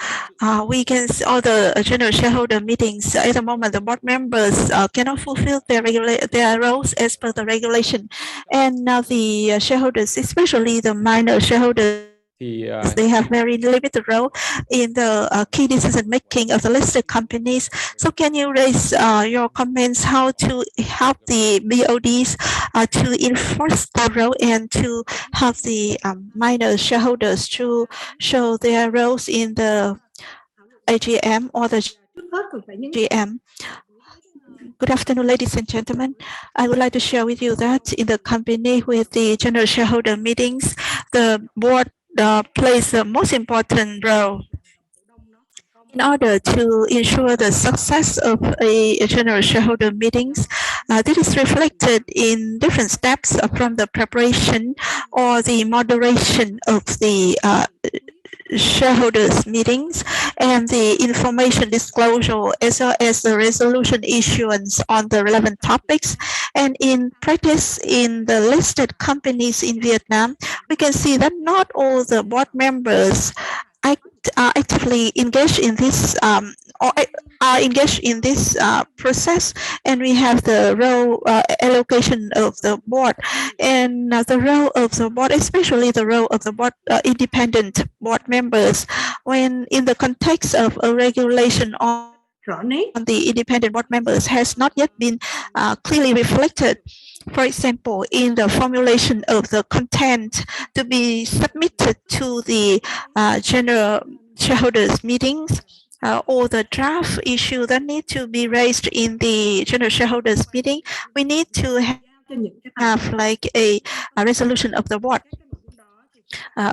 [SPEAKER 2] we can see all the general shareholder meetings. At the moment, the board members cannot fulfill their roles as per the regulation, and now the shareholders, especially the minor shareholders, they have very limited role in the key decision making of the listed companies. So can you raise your comments how to help the BODs to enforce the role and to help the minor shareholders to show their roles in the AGM or the GM? Good afternoon, ladies and gentlemen. I would like to share with you that in the company with the general shareholder meetings, the board plays the most important role in order to ensure the success of a general shareholder meetings. This is reflected in different steps from the preparation or the moderation of the shareholders meetings and the information disclosure, as well as the resolution issuance on the relevant topics. And in practice, in the listed companies in Vietnam, we can see that not all the board members are actively engaged in this or are engaged in this process, and we have the role allocation of the board, and the role of the board, especially the role of the board independent board members, when in the context of a regulation on the independent board members has not yet been clearly reflected. For example, in the formulation of the content to be submitted to the general shareholders meetings, or the draft issue that need to be raised in the general shareholders meeting, we need to have like a resolution of the board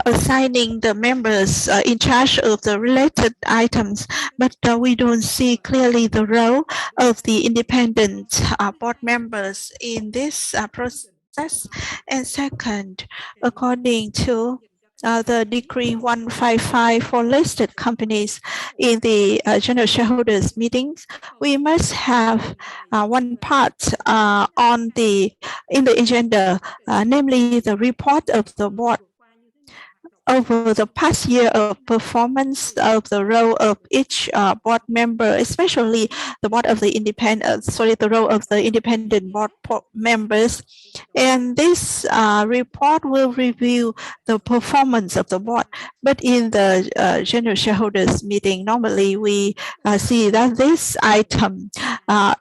[SPEAKER 2] assigning the members in charge of the related items, but we don't see clearly the role of the independent board members in this process. And second, according to the Decree 155 for listed companies in the general shareholders meetings, we must have one part in the agenda, namely the report of the board over the past year of performance of the role of each board member, especially the board of the the role of the independent board members. And this report will review the performance of the board. But in the general shareholders meeting, normally we see that this item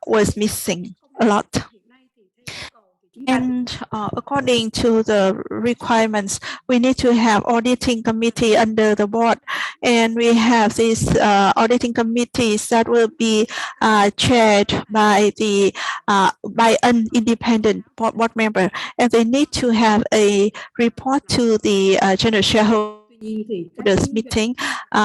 [SPEAKER 2] was missing a lot. And according to the requirements, we need to have auditing committee under the board, and we have these auditing committees that will be chaired by an independent board member, and they need to have a report to the general shareholders meeting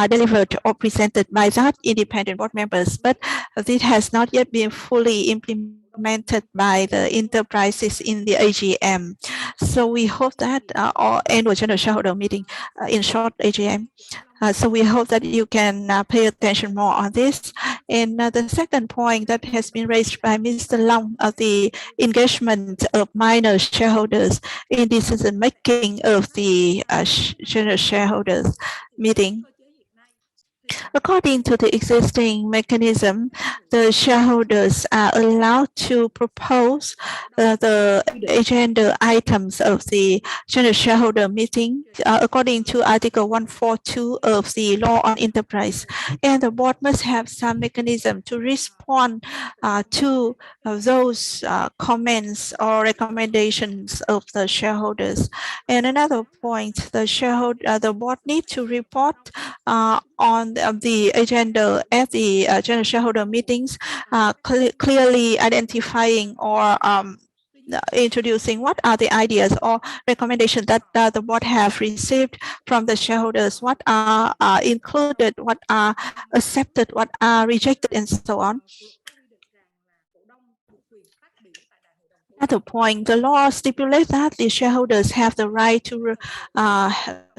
[SPEAKER 2] delivered or presented by that independent board members, but this has not yet been fully implemented by the enterprises in the AGM. So we hope that our annual general shareholder meeting, in short AGM. So we hope that you can pay attention more on this. And the second point that has been raised by Mr. Long, the engagement of minor shareholders in decision making of the general shareholders meeting. According to the existing mechanism, the shareholders are allowed to propose the agenda items of the general shareholder meeting according to Article 142 of the Law on Enterprise. And the board must have some mechanism to respond to those comments or recommendations of the shareholders. And another point, the board needs to report on the agenda at the general shareholder meetings, clearly identifying or introducing what are the ideas or recommendations that the board have received from the shareholders, what are included, what are accepted, what are rejected, and so on. Another point, the law stipulates that the shareholders have the right to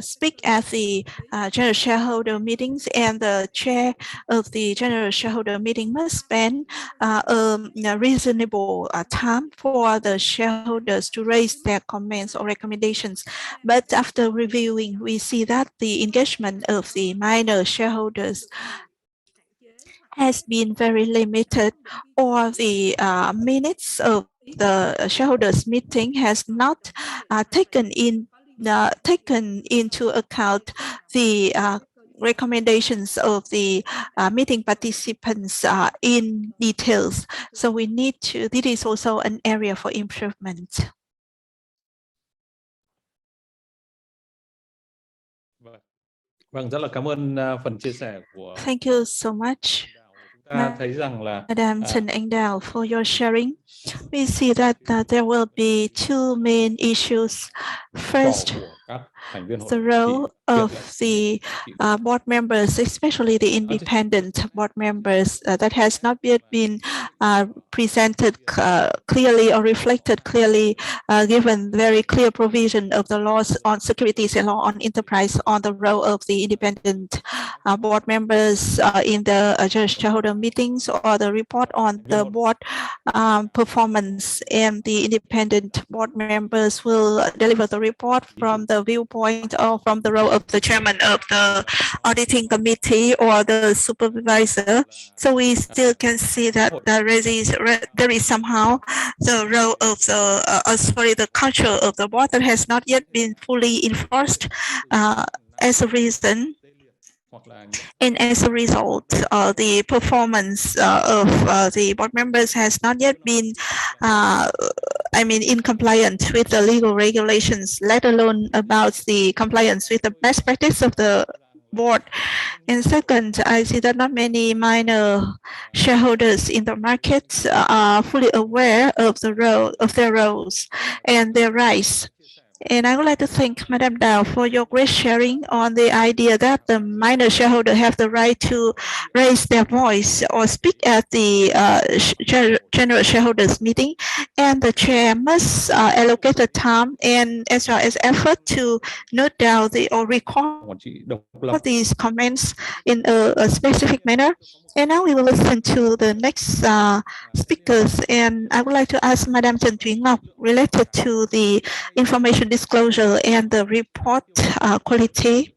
[SPEAKER 2] speak at the general shareholder meetings, and the chair of the general shareholder meeting must spend a reasonable time for the shareholders to raise their comments or recommendations. But after reviewing, we see that the engagement of the minor shareholders has been very limited, or the minutes of the shareholders meeting has not taken into account the recommendations of the meeting participants in details. So we need to, this is also an area for improvement.
[SPEAKER 3] Vâng, rất là cảm ơn phần chia sẻ của
[SPEAKER 2] Thank you so much,
[SPEAKER 3] thấy rằng là
[SPEAKER 2] Madam Trần Anh Đào, for your sharing. We see that there will be two main issues. First, the role of the board members, especially the independent board members, that has not yet been presented clearly or reflected clearly, given very clear provision of the laws on securities and law on enterprise on the role of the independent board members in the shareholder meetings, or the report on the board performance, and the independent board members will deliver the report from the viewpoint or from the role of the chairman of the auditing committee or the supervisor. So we still can see that there is somehow the role of the culture of the board that has not yet been fully enforced. As a reason, and as a result, the performance of the board members has not yet been, in compliance with the legal regulations, let alone about the compliance with the best practice of the board. And second, I see that not many minor shareholders in the market are fully aware of the role of their roles and their rights. And I would like to thank Madam Dow for your great sharing on the idea that the minor shareholder have the right to raise their voice or speak at the general shareholders meeting, and the chair must allocate the time and as well as effort to note down or record these comments in a specific manner. And now we will listen to the next speakers, and I would like to ask Madam Thuy Ngoc related to the information disclosure and the report quality.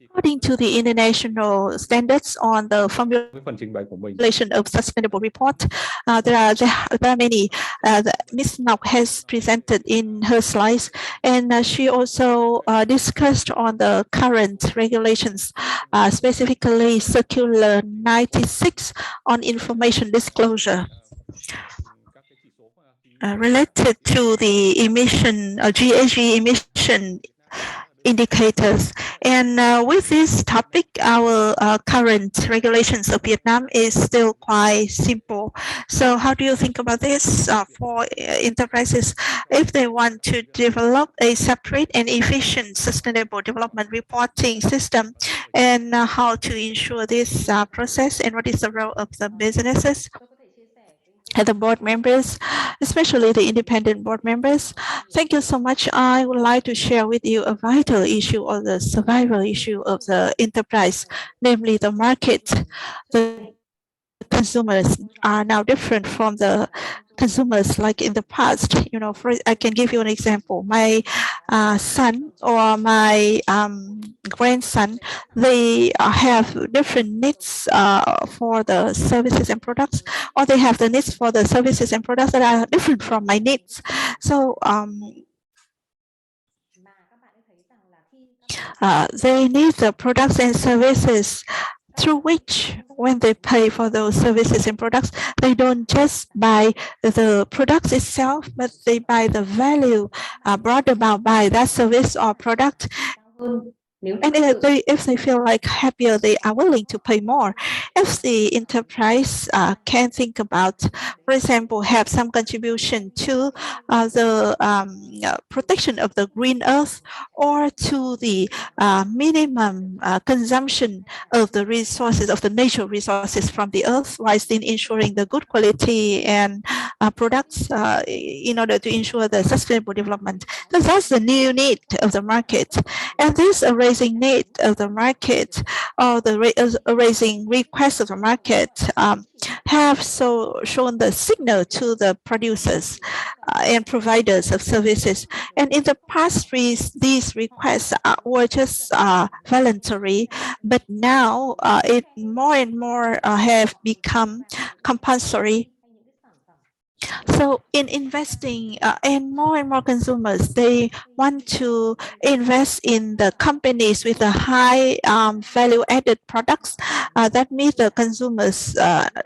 [SPEAKER 2] According to the international standards on the formulation of sustainable report, there are many. Ms. Ngoc has presented in her slides, and she also discussed on the current regulations, specifically Circular 96 on information disclosure. Related to the emission, GHG emission indicators. And with this topic, our current regulations of Vietnam is still quite simple. So how do you think about this for enterprises if they want to develop a separate and efficient sustainable development reporting system, and how to ensure this process, and what is the role of the businesses and the board members, especially the independent board members? Thank you so much. I would like to share with you a vital issue or the survival issue of the enterprise, namely the market. The consumers are now different from the consumers like in the past. You know, I can give you an example. My son or my grandson, they have different needs for the services and products, or they have the needs for the services and products that are different from my needs. So they need the products and services through which, when they pay for those services and products, they don't just buy the products itself, but they buy the value brought about by that service or product. And if they feel like happier, they are willing to pay more. If the enterprise can think about, for example, have some contribution to the protection of the green earth, or to the minimum consumption of the resources, of the natural resources from the earth, while still ensuring the good quality and products in order to ensure the sustainable development. So that's the new need of the market. And this raising need of the market, or the raising request of the market, have shown the signal to the producers and providers of services. And in the past, these requests were just voluntary, but now it more and more have become compulsory. So in investing, and more consumers, they want to invest in the companies with the high value-added products that meet the consumers'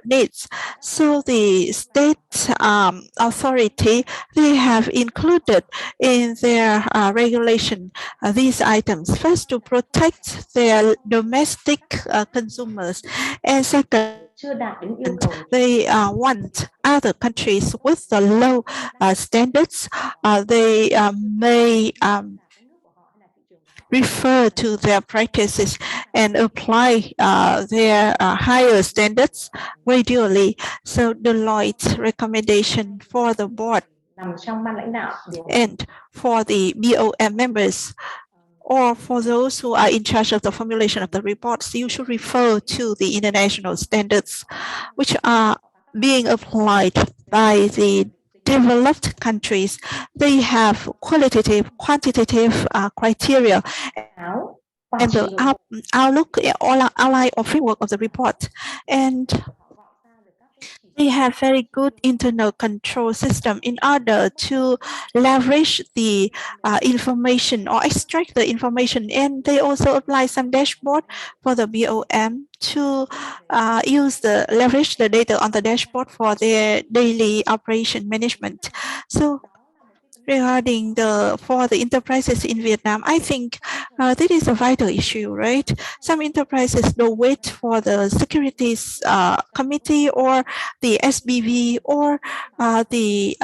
[SPEAKER 2] needs. So the state authority, they have included in their regulation these items. First, to protect their domestic consumers, and second, they want other countries with the low standards. They may refer to their practices and apply their higher standards gradually. So Deloitte's recommendation for the board
[SPEAKER 4] nằm trong ban lãnh đạo
[SPEAKER 2] and for the BOM members or for those who are in charge of the formulation of the reports, you should refer to the international standards, which are being applied by the developed countries. They have qualitative, quantitative criteria and the outlook or outline or framework of the report. And they have very good internal control system in order to leverage the information or extract the information. And they also apply some dashboard for the BOM to leverage the data on the dashboard for their daily operation management. So regarding for the enterprises in Vietnam, I think this is a vital issue, right? Some enterprises don't wait for the securities committee or the SBV or the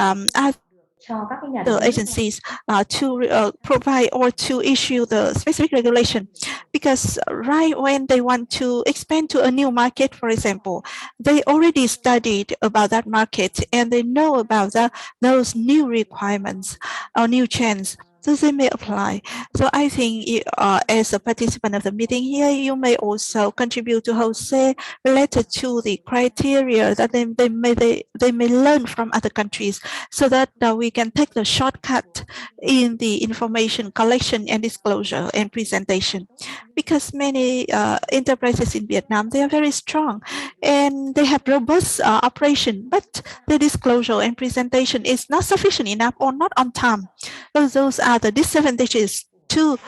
[SPEAKER 2] agencies to provide or to issue the specific regulation, because right when they want to expand to a new market, for example, they already studied about that market and they know about those new requirements or new trends. So they may apply. So I think as a participant of the meeting here, you may also contribute to Jose related to the criteria that they may learn from other countries, so that we can take the shortcut in the information collection and disclosure and presentation. Because many enterprises in Vietnam, they are very strong and they have robust operation, but the disclosure and presentation is not sufficient enough or not on time. Those are the disadvantages to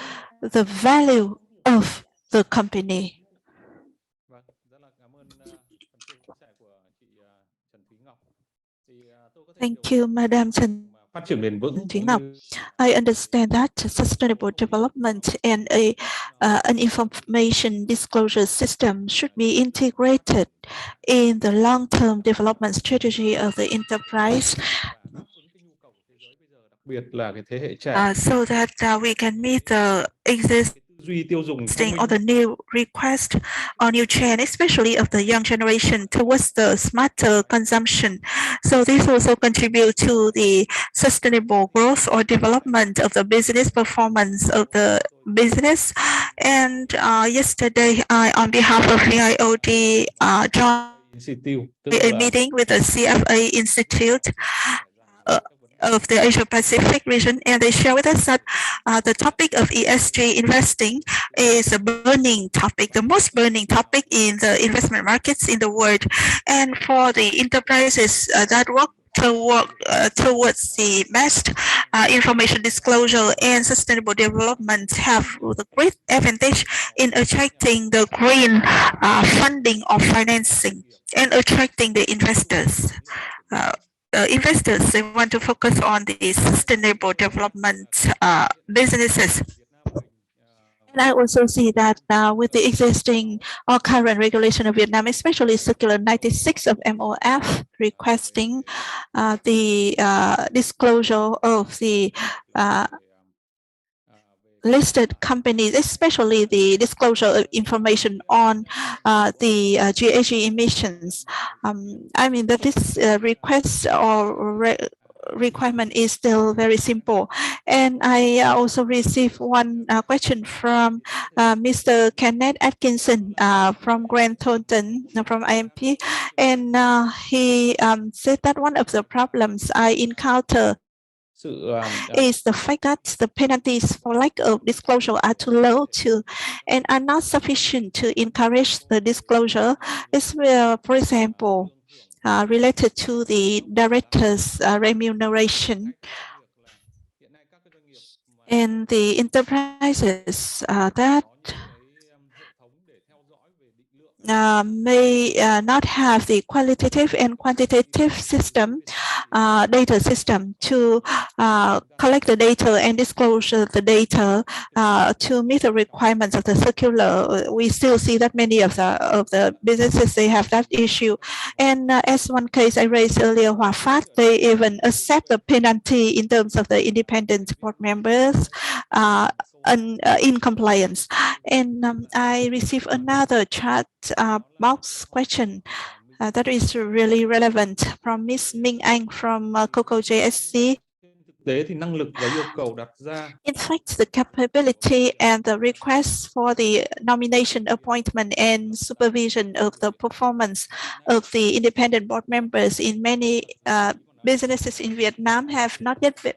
[SPEAKER 2] the value of the company. Thank you, Madam Thanh. I understand that sustainable development and an information disclosure system should be integrated in the long-term development strategy of the enterprise, so that we can meet the existing or the new request or new trend, especially of the young generation towards the smarter consumption. So this also contribute to the sustainable growth or development of the business performance of the business. And yesterday, I, on behalf of VIOD, joined a meeting with the CFA Institute of the Asia Pacific region, and they share with us that the topic of ESG investing is a burning topic, the most burning topic in the investment markets in the world. And for the enterprises that work towards the best information disclosure and sustainable development have the great advantage in attracting the green funding or financing and attracting the investors. Investors, they want to focus on the sustainable development businesses. And I also see that with the existing or current regulation of Vietnam, especially Circular 96 of MOF, requesting the disclosure of the listed companies, especially the disclosure of information on the GHG emissions. I mean that this request or requirement is still very simple. And I also received one question from Mr. Kenneth Atkinson from Grant Thornton from IMP, and he said that one of the problems I encounter is the fact that the penalties for lack of disclosure are too low too, and are not sufficient to encourage the disclosure. As well, for example, related to the director's remuneration, and the enterprises that may not have the qualitative and quantitative system, data system to collect the data and disclose the data to meet the requirements of the circular. We still see that many of the businesses, they have that issue. And as one case I raised earlier, Hòa Phát, they even accept the penalty in terms of the independent board members in compliance. And I received another chat box question that is really relevant from Miss Minh Anh from Coco JSC.
[SPEAKER 3] Thì năng lực và yêu cầu đặt ra.
[SPEAKER 2] In fact, the capability and the requests for the nomination, appointment, and supervision of the performance of the independent board members in many businesses in Vietnam have not yet been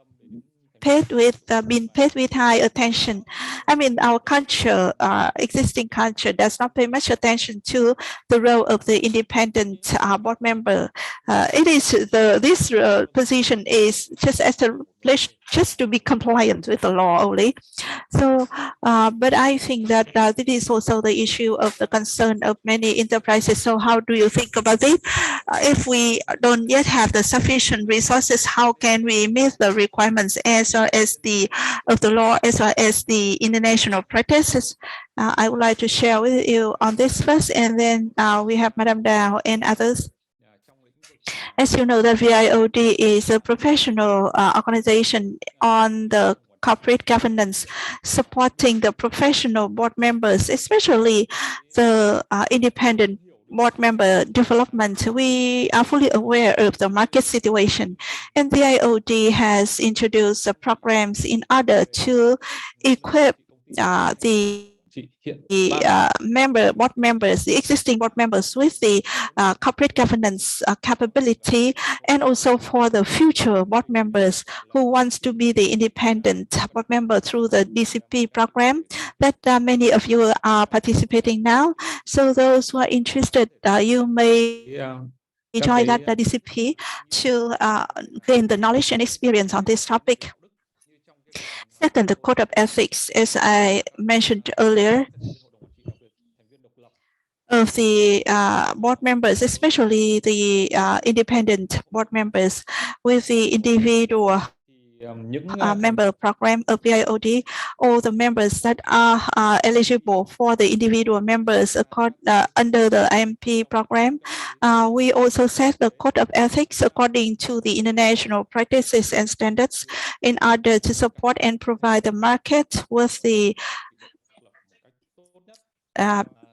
[SPEAKER 2] paid with high attention. I mean, our culture, existing culture, does not pay much attention to the role of the independent board member. This position is just established just to be compliant with the law only. So, but I think that this is also the issue of the concern of many enterprises. So, how do you think about it? If we don't yet have the sufficient resources, how can we meet the requirements as well as of the law as well as the international practices? I would like to share with you on this first, and then we have Madam Dao and others. As you know, the VIOD is a professional organization on the corporate governance, supporting the professional board members, especially the independent board member development. We are fully aware of the market situation, and the VIOD has introduced programs in order to equip the board members, the existing board members, with the corporate governance capability, and also for the future board members who wants to be the independent board member through the DCP program that many of you are participating now. So those who are interested, you may join that DCP to gain the knowledge and experience on this topic. Second, the code of ethics, as I mentioned earlier, of the board members, especially the independent board members, with the individual member program of VIOD, all the members that are eligible for the individual members under the IMP program. We also set the code of ethics according to the international practices and standards in order to support and provide the market with the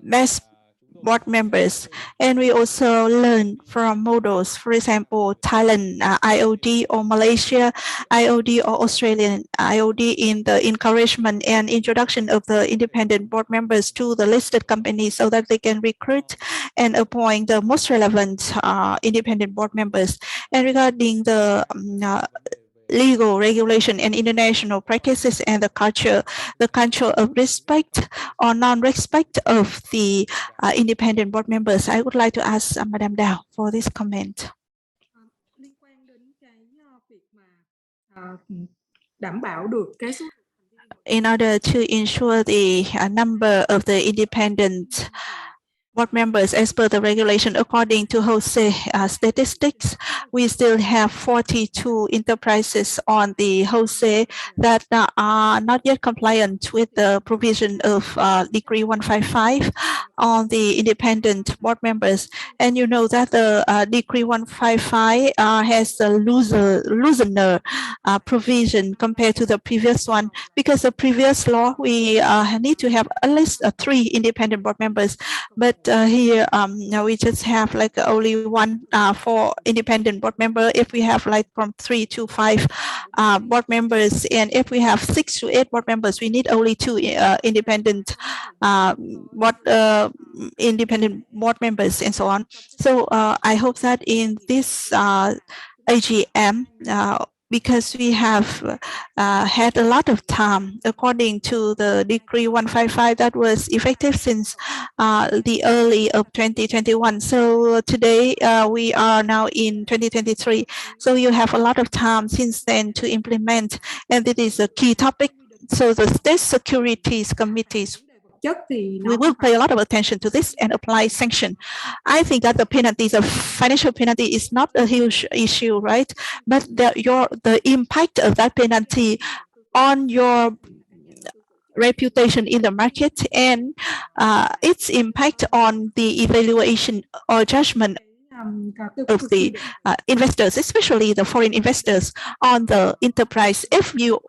[SPEAKER 2] best board members. And we also learn from models, for example, Thailand IOD, or Malaysia IOD, or Australian IOD, in the encouragement and introduction of the independent board members to the listed companies so that they can recruit and appoint the most relevant independent board members. And regarding the legal regulation and international practices and the culture of respect or non-respect of the independent board members, I would like to ask Madam Dao for this comment. In order to ensure the number of the independent board members as per the regulation, according to HOSE statistics, we still have 42 enterprises on the HOSE that are not yet compliant with the provision of Decree 155 on the independent board members. And you know that the Decree 155 has a loosener provision compared to the previous one, because the previous law we need to have at least 3 independent board members, but here now we just have like only 1 for independent board member. If we have like from 3 to 5 board members, and if we have 6 to 8 board members, we need only 2 independent board members, and so on. So I hope that in this AGM, because we have had a lot of time according to the Decree 155 that was effective since the early of 2021. So today we are now in 2023. So you have a lot of time since then to implement, and it is a key topic. So the State Securities Committees, we will pay a lot of attention to this and apply sanction. I think that the penalties, the financial penalty, is not a huge issue, right? But the impact of that penalty on your reputation in the market, and its impact on the evaluation or judgment of the investors, especially the foreign investors on the enterprise, if you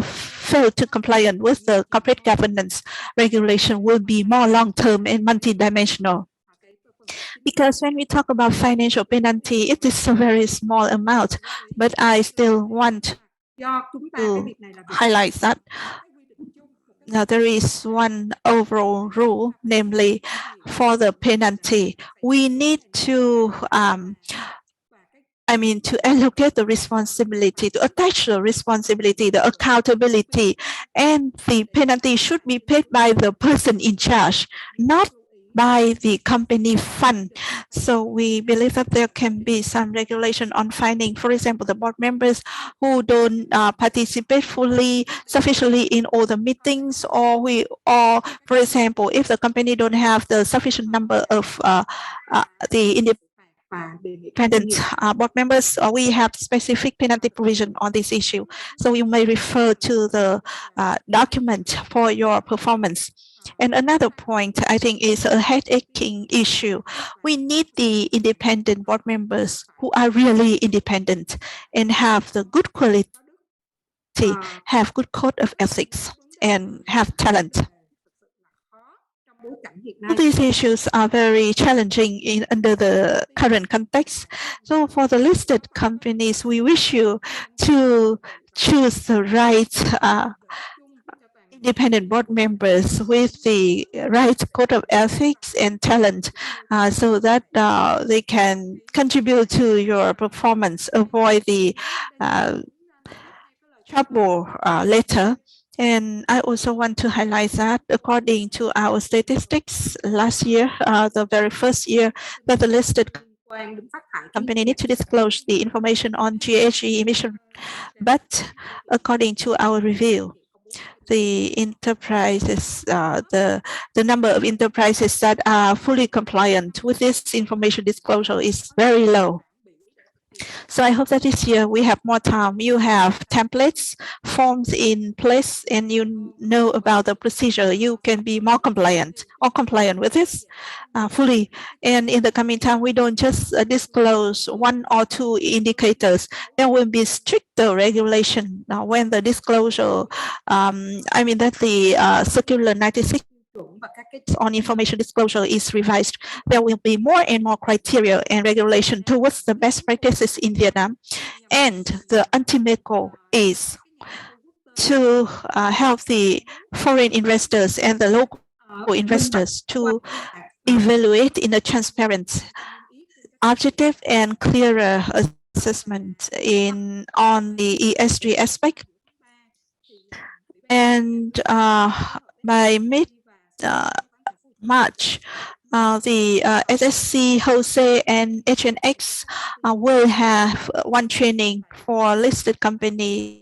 [SPEAKER 2] fail to comply with the corporate governance regulation, will be more long-term and multidimensional. Because when we talk about financial penalty, it is a very small amount, but I still want to highlight that now there is one overall rule, namely for the penalty, we need to to allocate the responsibility, to attach the responsibility, the accountability, and the penalty should be paid by the person in charge, not by the company fund. So we believe that there can be some regulation on finding, for example, the board members who don't participate fully, sufficiently in all the meetings, or for example, if the company don't have the sufficient number of the independent board members, we have specific penalty provision on this issue. So you may refer to the document for your performance. And another point, I think, is a head-aching issue. We need the independent board members who are really independent and have the good quality, have good code of ethics, and have talent. These issues are very challenging under the current context. So for the listed companies, we wish you to choose the right independent board members with the right code of ethics and talent so that they can contribute to your performance, avoid the trouble later. And I also want to highlight that according to our statistics, last year, the very first year that the listed company need to disclose the information on GHG emission. But according to our review, the enterprises, the number of enterprises that are fully compliant with this information disclosure is very low. So I hope that this year we have more time. You have templates, forms in place, and you know about the procedure. You can be more compliant with this fully. And in the coming time, we don't just disclose one or two indicators. There will be stricter regulation when the disclosure, that the circular 96 on information disclosure is revised. There will be more and more criteria and regulation towards the best practices in Vietnam. And the ultimate goal is to help the foreign investors and the local investors to evaluate in a transparent, objective, and clearer assessment on the ESG aspect. And by mid-March, the SSC, HOSE, and HNX will have one training for listed companies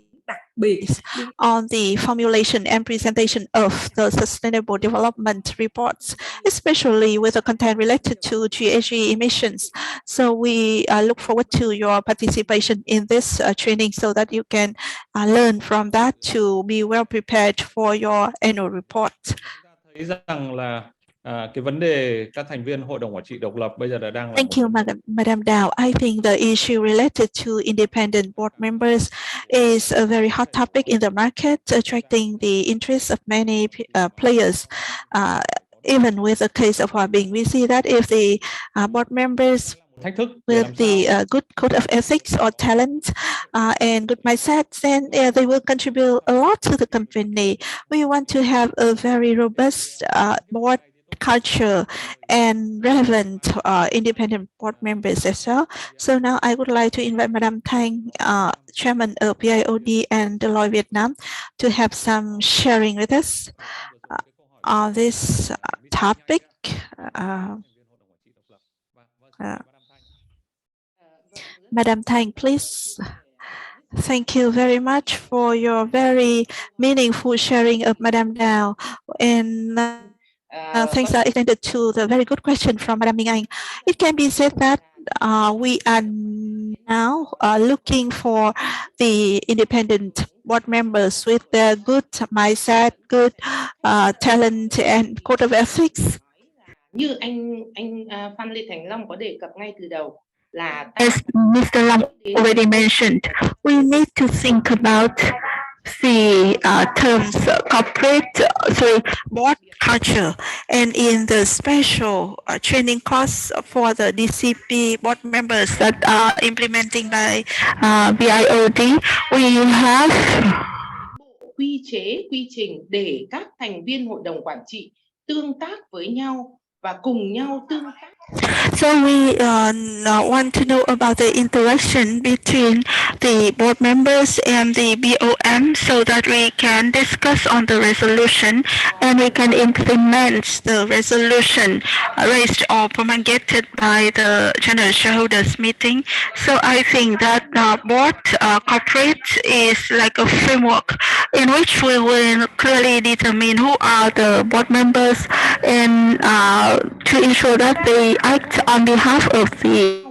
[SPEAKER 2] on the formulation and presentation of the sustainable development reports, especially with the content related to GHG emissions. So we look forward to your participation in this training so that you can learn from that to be well prepared for your annual report.
[SPEAKER 3] Thấy rằng là cái vấn đề các thành viên hội đồng quản trị độc lập bây giờ đang là
[SPEAKER 2] Thank you, Madam Dow. I think the issue related to independent board members is a very hot topic in the market, attracting the interest of many players. Even with the case of Hòa Bình, we see that if the board members with the good code of ethics or talent and good mindset, then they will contribute a lot to the company. We want to have a very robust board culture and relevant independent board members as well. So now I would like to invite Madam Thanh, Chairman of VIOD and Deloitte Vietnam, to have some sharing with us on this topic. Madam Thanh, please. Thank you very much for your very meaningful sharing of Madam Dow. And thanks are extended to the very good question from Madam Minh Anh. It can be said that we are now looking for the independent board members with their good mindset, good talent, and code of ethics.
[SPEAKER 5] Như anh Phan Lê Thành Long có đề cập ngay từ đầu là
[SPEAKER 2] As Mr. Lam already mentioned, we need to think about the terms corporate, board culture, and in the special training course for the DCP board members that are implementing by VIOD, we have
[SPEAKER 5] quy chế, quy trình để các thành viên hội đồng quản trị tương tác với nhau và cùng nhau tương tác.
[SPEAKER 2] So we want to know about the interaction between the board members and the BOM so that we can discuss on the resolution and we can implement the resolution raised or promulgated by the general shareholders meeting. So I think that board corporate is like a framework in which we will clearly determine who are the board members and to ensure that they act on behalf of the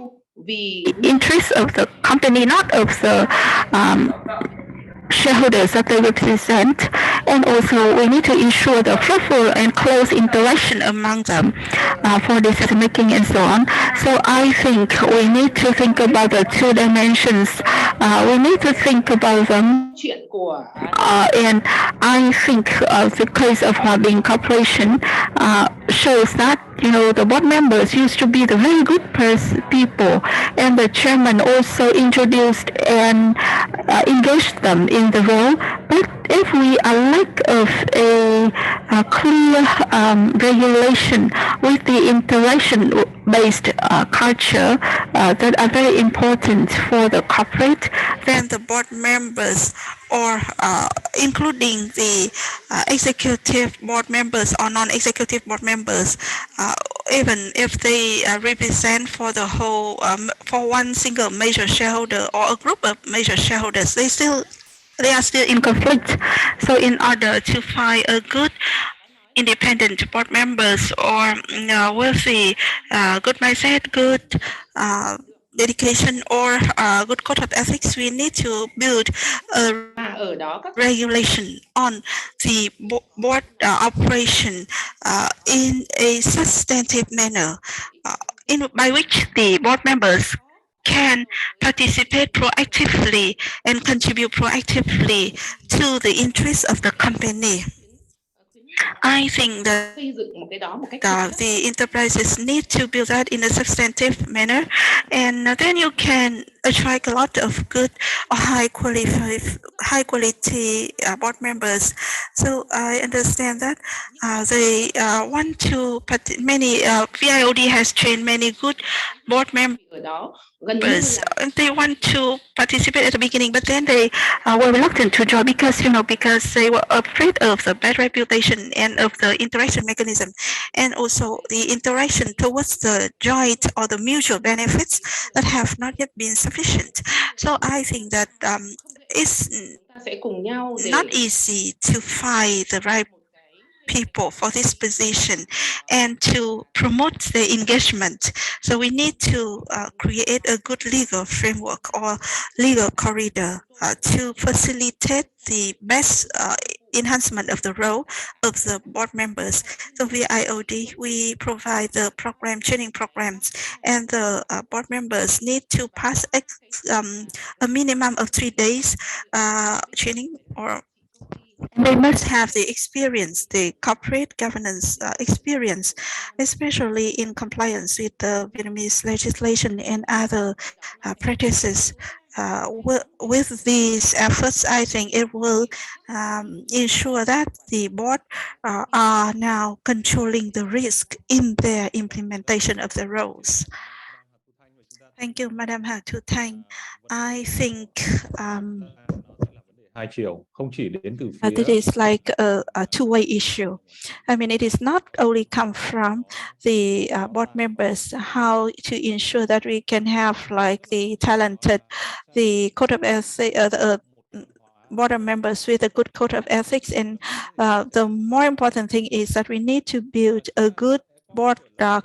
[SPEAKER 2] interests of the company, not of the shareholders that they represent, and also we need to ensure the fruitful and close interaction among them for decision making and so on. So I think we need to think about the two dimensions. We need to think about them. And I think the case of Hòa Bình Corporation shows that the board members used to be the very good people, and the chairman also introduced and engaged them in the role. But if we lack of a clear regulation with the interaction-based culture that are very important for the corporate, then the board members or including the executive board members or non-executive board members, even if they represent for the whole, for one single major shareholder or a group of major shareholders, they are still in conflict. So in order to find a good independent board members or with the good mindset, good dedication or good code of ethics, we need to build a regulation on the board operation in a substantive manner, by which the board members can participate proactively and contribute proactively to the interests of the company. I think that the enterprises need to build that in a substantive manner, and then you can attract a lot of good or high quality board members. So I understand that they want to, many VIOD has trained many good board members, and they want to participate at the beginning, but then they were reluctant to join because they were afraid of the bad reputation and of the interaction mechanism, and also the interaction towards the joint or the mutual benefits that have not yet been sufficient. So I think that it's not easy to find the right people for this position and to promote the engagement. So we need to create a good legal framework or legal corridor to facilitate the best enhancement of the role of the board members. So VIOD, we provide the training programs, and the board members need to pass a minimum of 3 days training, or they must have the experience, the corporate governance experience, especially in compliance with the Vietnamese legislation and other practices. With these efforts, I think it will ensure that the board are now controlling the risk in their implementation of the roles. Thank you, Madam Thu Thanh. I think
[SPEAKER 3] hai chiều, không chỉ đến từ
[SPEAKER 2] phía it is like a two-way issue. I mean, it is not only come from the board members, how to ensure that we can have like the talented, the code of ethics, board members with a good code of ethics, and the more important thing is that we need to build a good board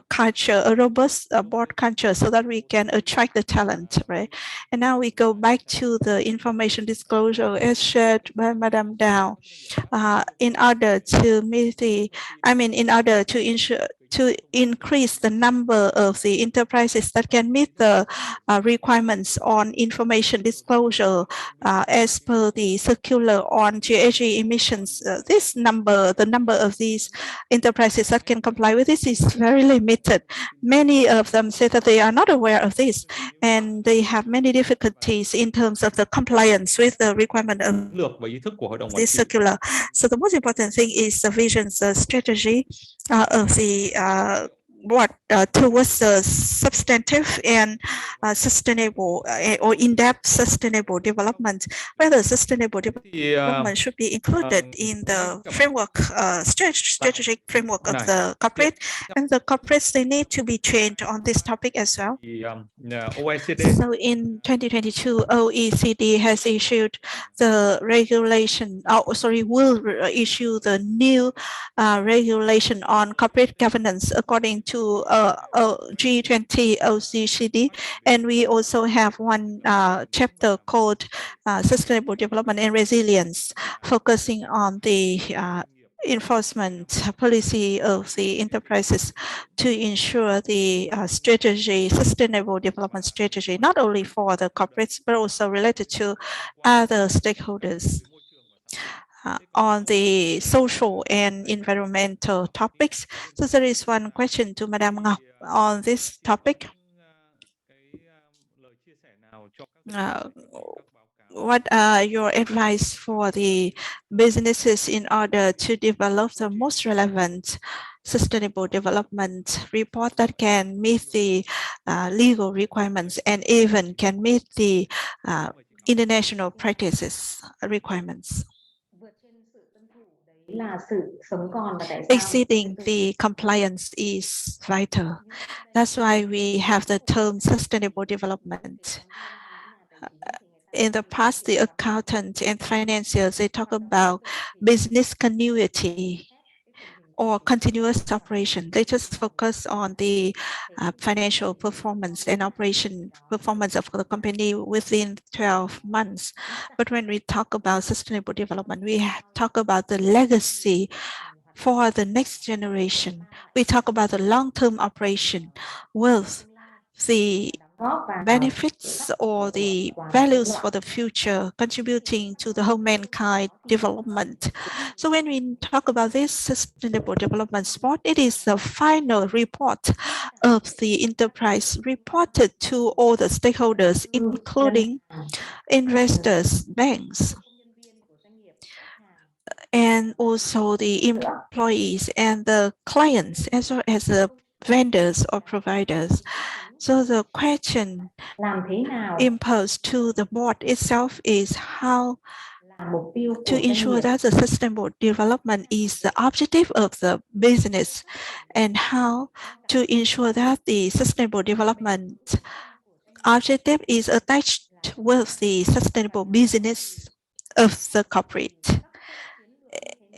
[SPEAKER 2] culture, a robust board culture, so that we can attract the talent, right? And now we go back to the information disclosure as shared by Madam Dow. In order to meet the, in order to ensure to increase the number of the enterprises that can meet the requirements on information disclosure as per the circular on GHG emissions. The number of these enterprises that can comply with this is very limited. Many of them say that they are not aware of this, and they have many difficulties in terms of the compliance with the requirement of this circular. So the most important thing is the vision, the strategy of the board towards the substantive and sustainable or in-depth sustainable development. Whether sustainable development should be included in the framework, strategic framework of the corporate, and the corporates, they need to be trained on this topic as well. So in 2022, OECD has issued the regulation, will issue the new regulation on corporate governance according to G20 OECD, and we also have one chapter called Sustainable Development and Resilience, focusing on the enforcement policy of the enterprises to ensure the sustainable development strategy, not only for the corporates, but also related to other stakeholders. On the social and environmental topics. So there is one question to Madam Ngoc on this topic. What are your advice for the businesses in order to develop the most relevant sustainable development report that can meet the legal requirements and even can meet the international practices requirements? Exceeding the compliance is vital. That's why we have the term sustainable development. In the past, the accountants and financiers, they talk about business continuity or continuous operation. They just focus on the financial performance and operation performance of the company within 12 months. But when we talk about sustainable development, we talk about the legacy for the next generation. We talk about the long-term operation with the benefits or the values for the future, contributing to the whole mankind development. So when we talk about this sustainable development spot, it is the final report of the enterprise reported to all the stakeholders, including investors, banks, and also the employees and the clients, as well as the vendors or providers. So the question imposed to the board itself is how to ensure that the sustainable development is the objective of the business, and how to ensure that the sustainable development objective is attached with the sustainable business of the corporate.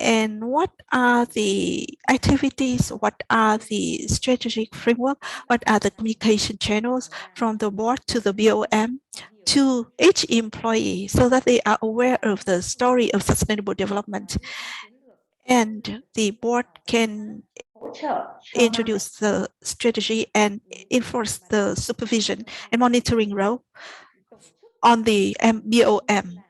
[SPEAKER 2] And what are the activities, what are the strategic framework, what are the communication channels from the board to the BOM to each employee, so that they are aware of the story of sustainable development, and the board can introduce the strategy and enforce the supervision and monitoring role on the BOM,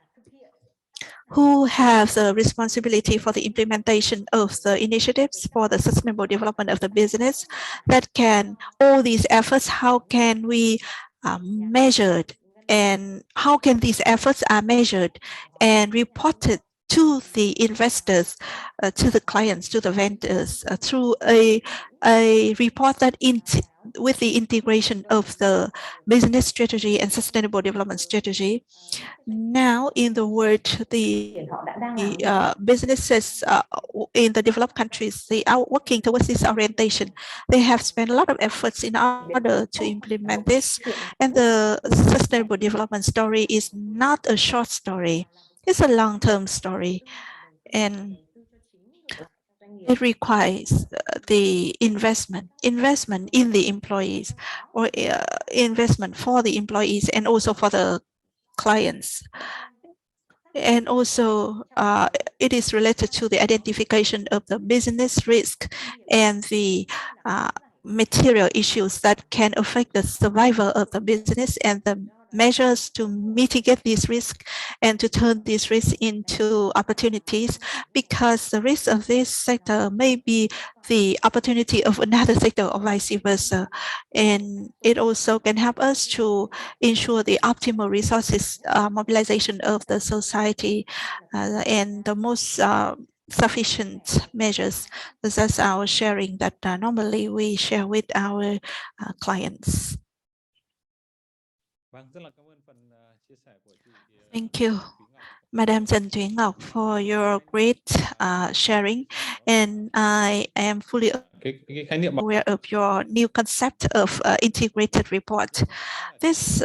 [SPEAKER 2] who have the responsibility for the implementation of the initiatives for the sustainable development of the business. That can, all these efforts, how can we measure it, and how can these efforts are measured and reported to the investors, to the clients, to the vendors, through a report that with the integration of the business strategy and sustainable development strategy. Now, in the world, the businesses in the developed countries, they are working towards this orientation. They have spent a lot of efforts in order to implement this, and the sustainable development story is not a short story. It's a long-term story, and it requires the investment in the employees, or investment for the employees and also for the clients. And also, it is related to the identification of the business risk and the material issues that can affect the survival of the business and the measures to mitigate these risks and to turn these risks into opportunities, because the risk of this sector may be the opportunity of another sector or vice versa. And it also can help us to ensure the optimal resources mobilization of the society and the most sufficient measures. This is our sharing that normally we share with our clients. Thank you, Madam Trần Thuy Ngoc, for your great sharing, and I am fully aware of your new concept of integrated report. This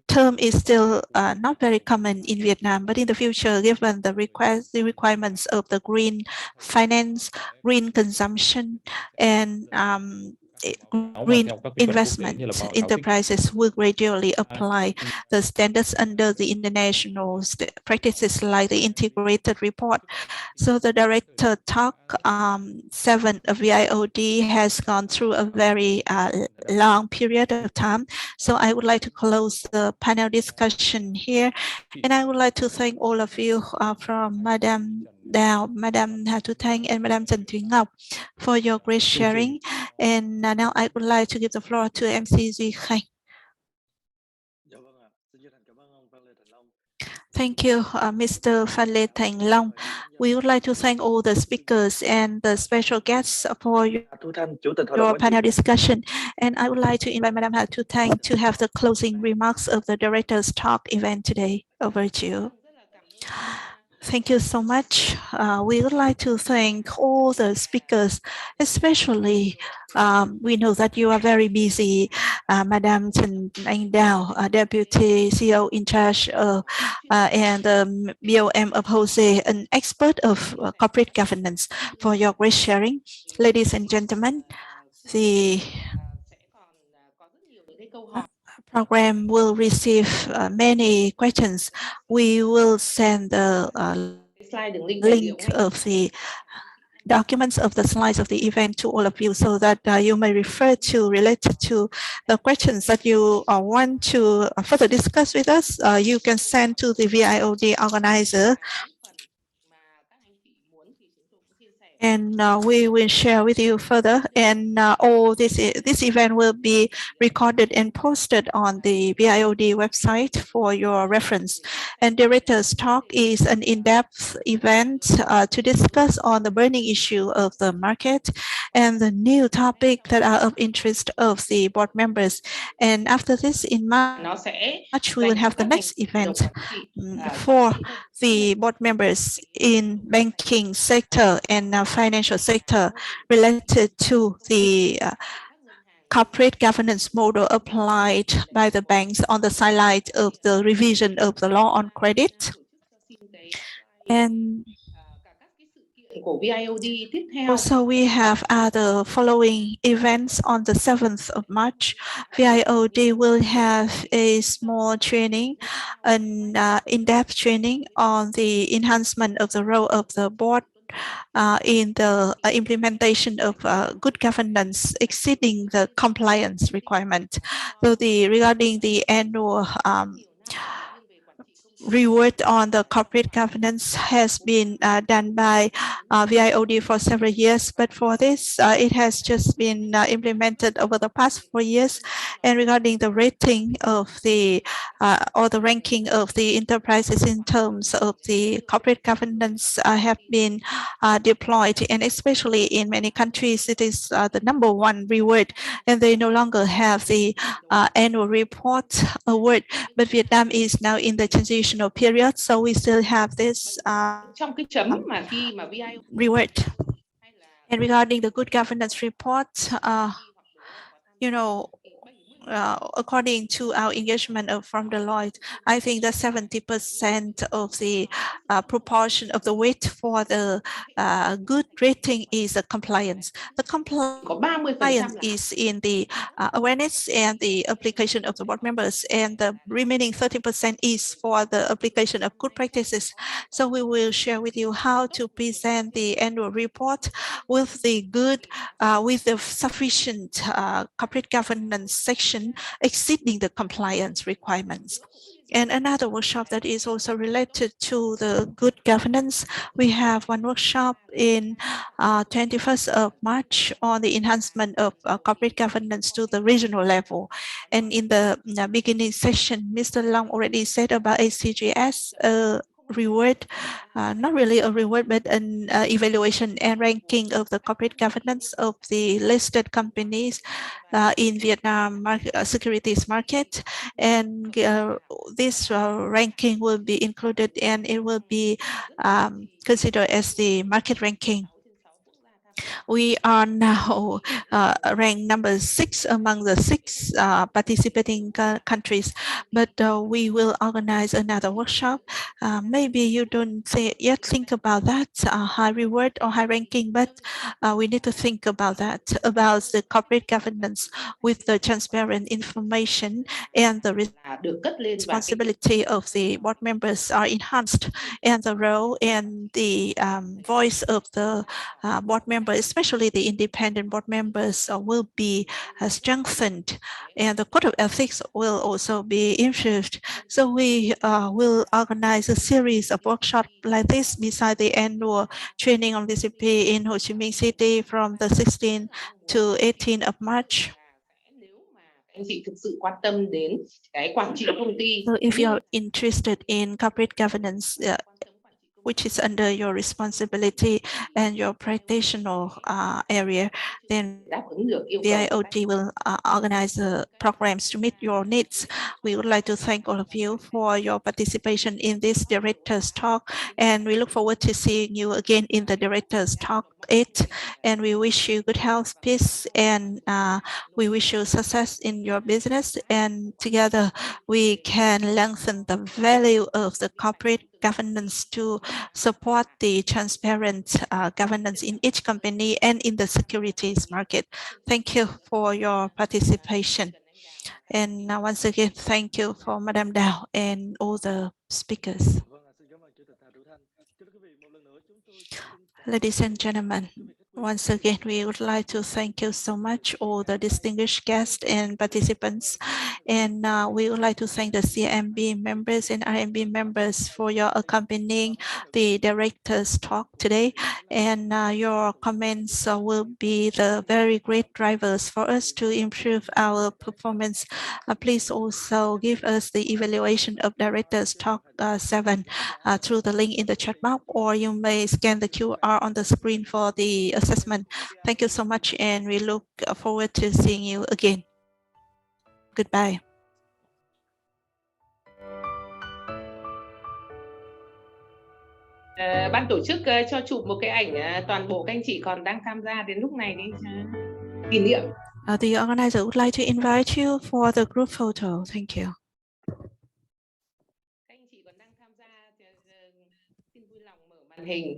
[SPEAKER 2] term is still not very common in Vietnam, but in the future, given the requirements of the green finance, green consumption, and green investment, enterprises will gradually apply the standards under the international practices like the integrated report. So the director talk 7 of VIOD has gone through a very long period of time. So I would like to close the panel discussion here. And I would like to thank all of you from Madam Đào, Madam Thu Thanh, and Madam Trần Thuy Ngoc for your great sharing. And now I would like to give the floor to MC Duy Khanh. Thank you, Mr. Phan Lê Thành Long. We would like to thank all the speakers and the special guests for your panel discussion. And I would like to invite Madam Thu Thanh to have the closing remarks of the Director's Talk event today. Over to you. Thank you so much. We would like to thank all the speakers, especially we know that you are very busy, Madam Trần Anh Đào, Deputy CEO in charge and the BOM of Jose, an expert of corporate governance, for your great sharing. Ladies and gentlemen, the program will receive many questions. We will send the link of the documents of the slides of the event to all of you, so that you may refer to related to the questions that you want to further discuss with us. You can send to the VIOD organizer, and we will share with you further. And all this event will be recorded and posted on the VIOD website for your reference. And Director's Talk is an in-depth event to discuss on the burning issue of the market and the new topic that are of interest of the board members. And after this, in March, we will have the next event for the board members in banking sector and financial sector related to the corporate governance model applied by the banks on the sideline of the revision of the law on credit. And also, we have other following events on the 7th of March. VIOD will have a small training, an in-depth training on the enhancement of the role of the board in the implementation of good governance exceeding the compliance requirement. So regarding the annual reward on the corporate governance has been done by VIOD for several years, but for this, it has just been implemented over the past 4 years. And regarding the rating of the or the ranking of the enterprises in terms of the corporate governance have been deployed, and especially in many countries, it is the #1 reward, and they no longer have the annual report award. But Vietnam is now in the transitional period, so we still have this reward. And regarding the good governance report, you know, according to our engagement from Deloitte, I think that 70% of the proportion of the weight for the good rating is compliance. The
[SPEAKER 5] Có 30%
[SPEAKER 2] compliance is in the awareness and the application of the board members, and the remaining 30% is for the application of good practices. So we will share with you how to present the annual report with the good, with the sufficient corporate governance section exceeding the compliance requirements. And another workshop that is also related to the good governance, we have one workshop in 21st of March on the enhancement of corporate governance to the regional level. And in the beginning session, Mr. Long already said about ACGS, reward, not really a reward, but an evaluation and ranking of the corporate governance of the listed companies in Vietnam securities market. And this ranking will be included, and it will be considered as the market ranking. We are now ranked number 6 among the 6 participating countries, but we will organize another workshop. Maybe you don't yet think about that high reward or high ranking, but we need to think about that, about the corporate governance with the transparent information, and the
[SPEAKER 5] được cất lên và
[SPEAKER 2] responsibility of the board members are enhanced, and the role and the voice of the board members, especially the independent board members, will be strengthened, and the code of ethics will also be improved. So we will organize a series of workshops like this beside the annual training on DCP in Ho Chi Minh City from the 16th to 18th of March.
[SPEAKER 5] anh chị thực sự quan tâm đến cái quản trị công ty.
[SPEAKER 2] So if you are interested in corporate governance, which is under your responsibility and your practitioner area, then
[SPEAKER 5] Đáp ứng được yêu cầu.
[SPEAKER 2] VIOD will organize programs to meet your needs. We would like to thank all of you for your participation in this Directors Talk, and we look forward to seeing you again in the Directors Talk 8. And we wish you good health, peace, and we wish you success in your business. And together we can lengthen the value of the corporate governance to support the transparent governance in each company and in the securities market. Thank you for your participation. And once again, thank you for Madam Đào and all the speakers. Ladies and gentlemen, once again, we would like to thank you so much, all the distinguished guests and participants. And we would like to thank the CMB members and RMB members for your accompanying the Directors Talk today. And your comments will be the very great drivers for us to improve our performance. Please also give us the evaluation of Directors Talk 7 through the link in the chat box, or you may scan the QR on the screen for the assessment. Thank you so much, and we look forward to seeing you again. Goodbye.
[SPEAKER 5] Ban tổ chức cho chụp một cái ảnh toàn bộ các anh chị còn đang tham gia đến lúc này đi kỷ niệm.
[SPEAKER 2] The organizer would like to invite you for the group photo. Thank you.
[SPEAKER 5] Các anh chị còn đang tham gia, xin vui lòng mở màn hình.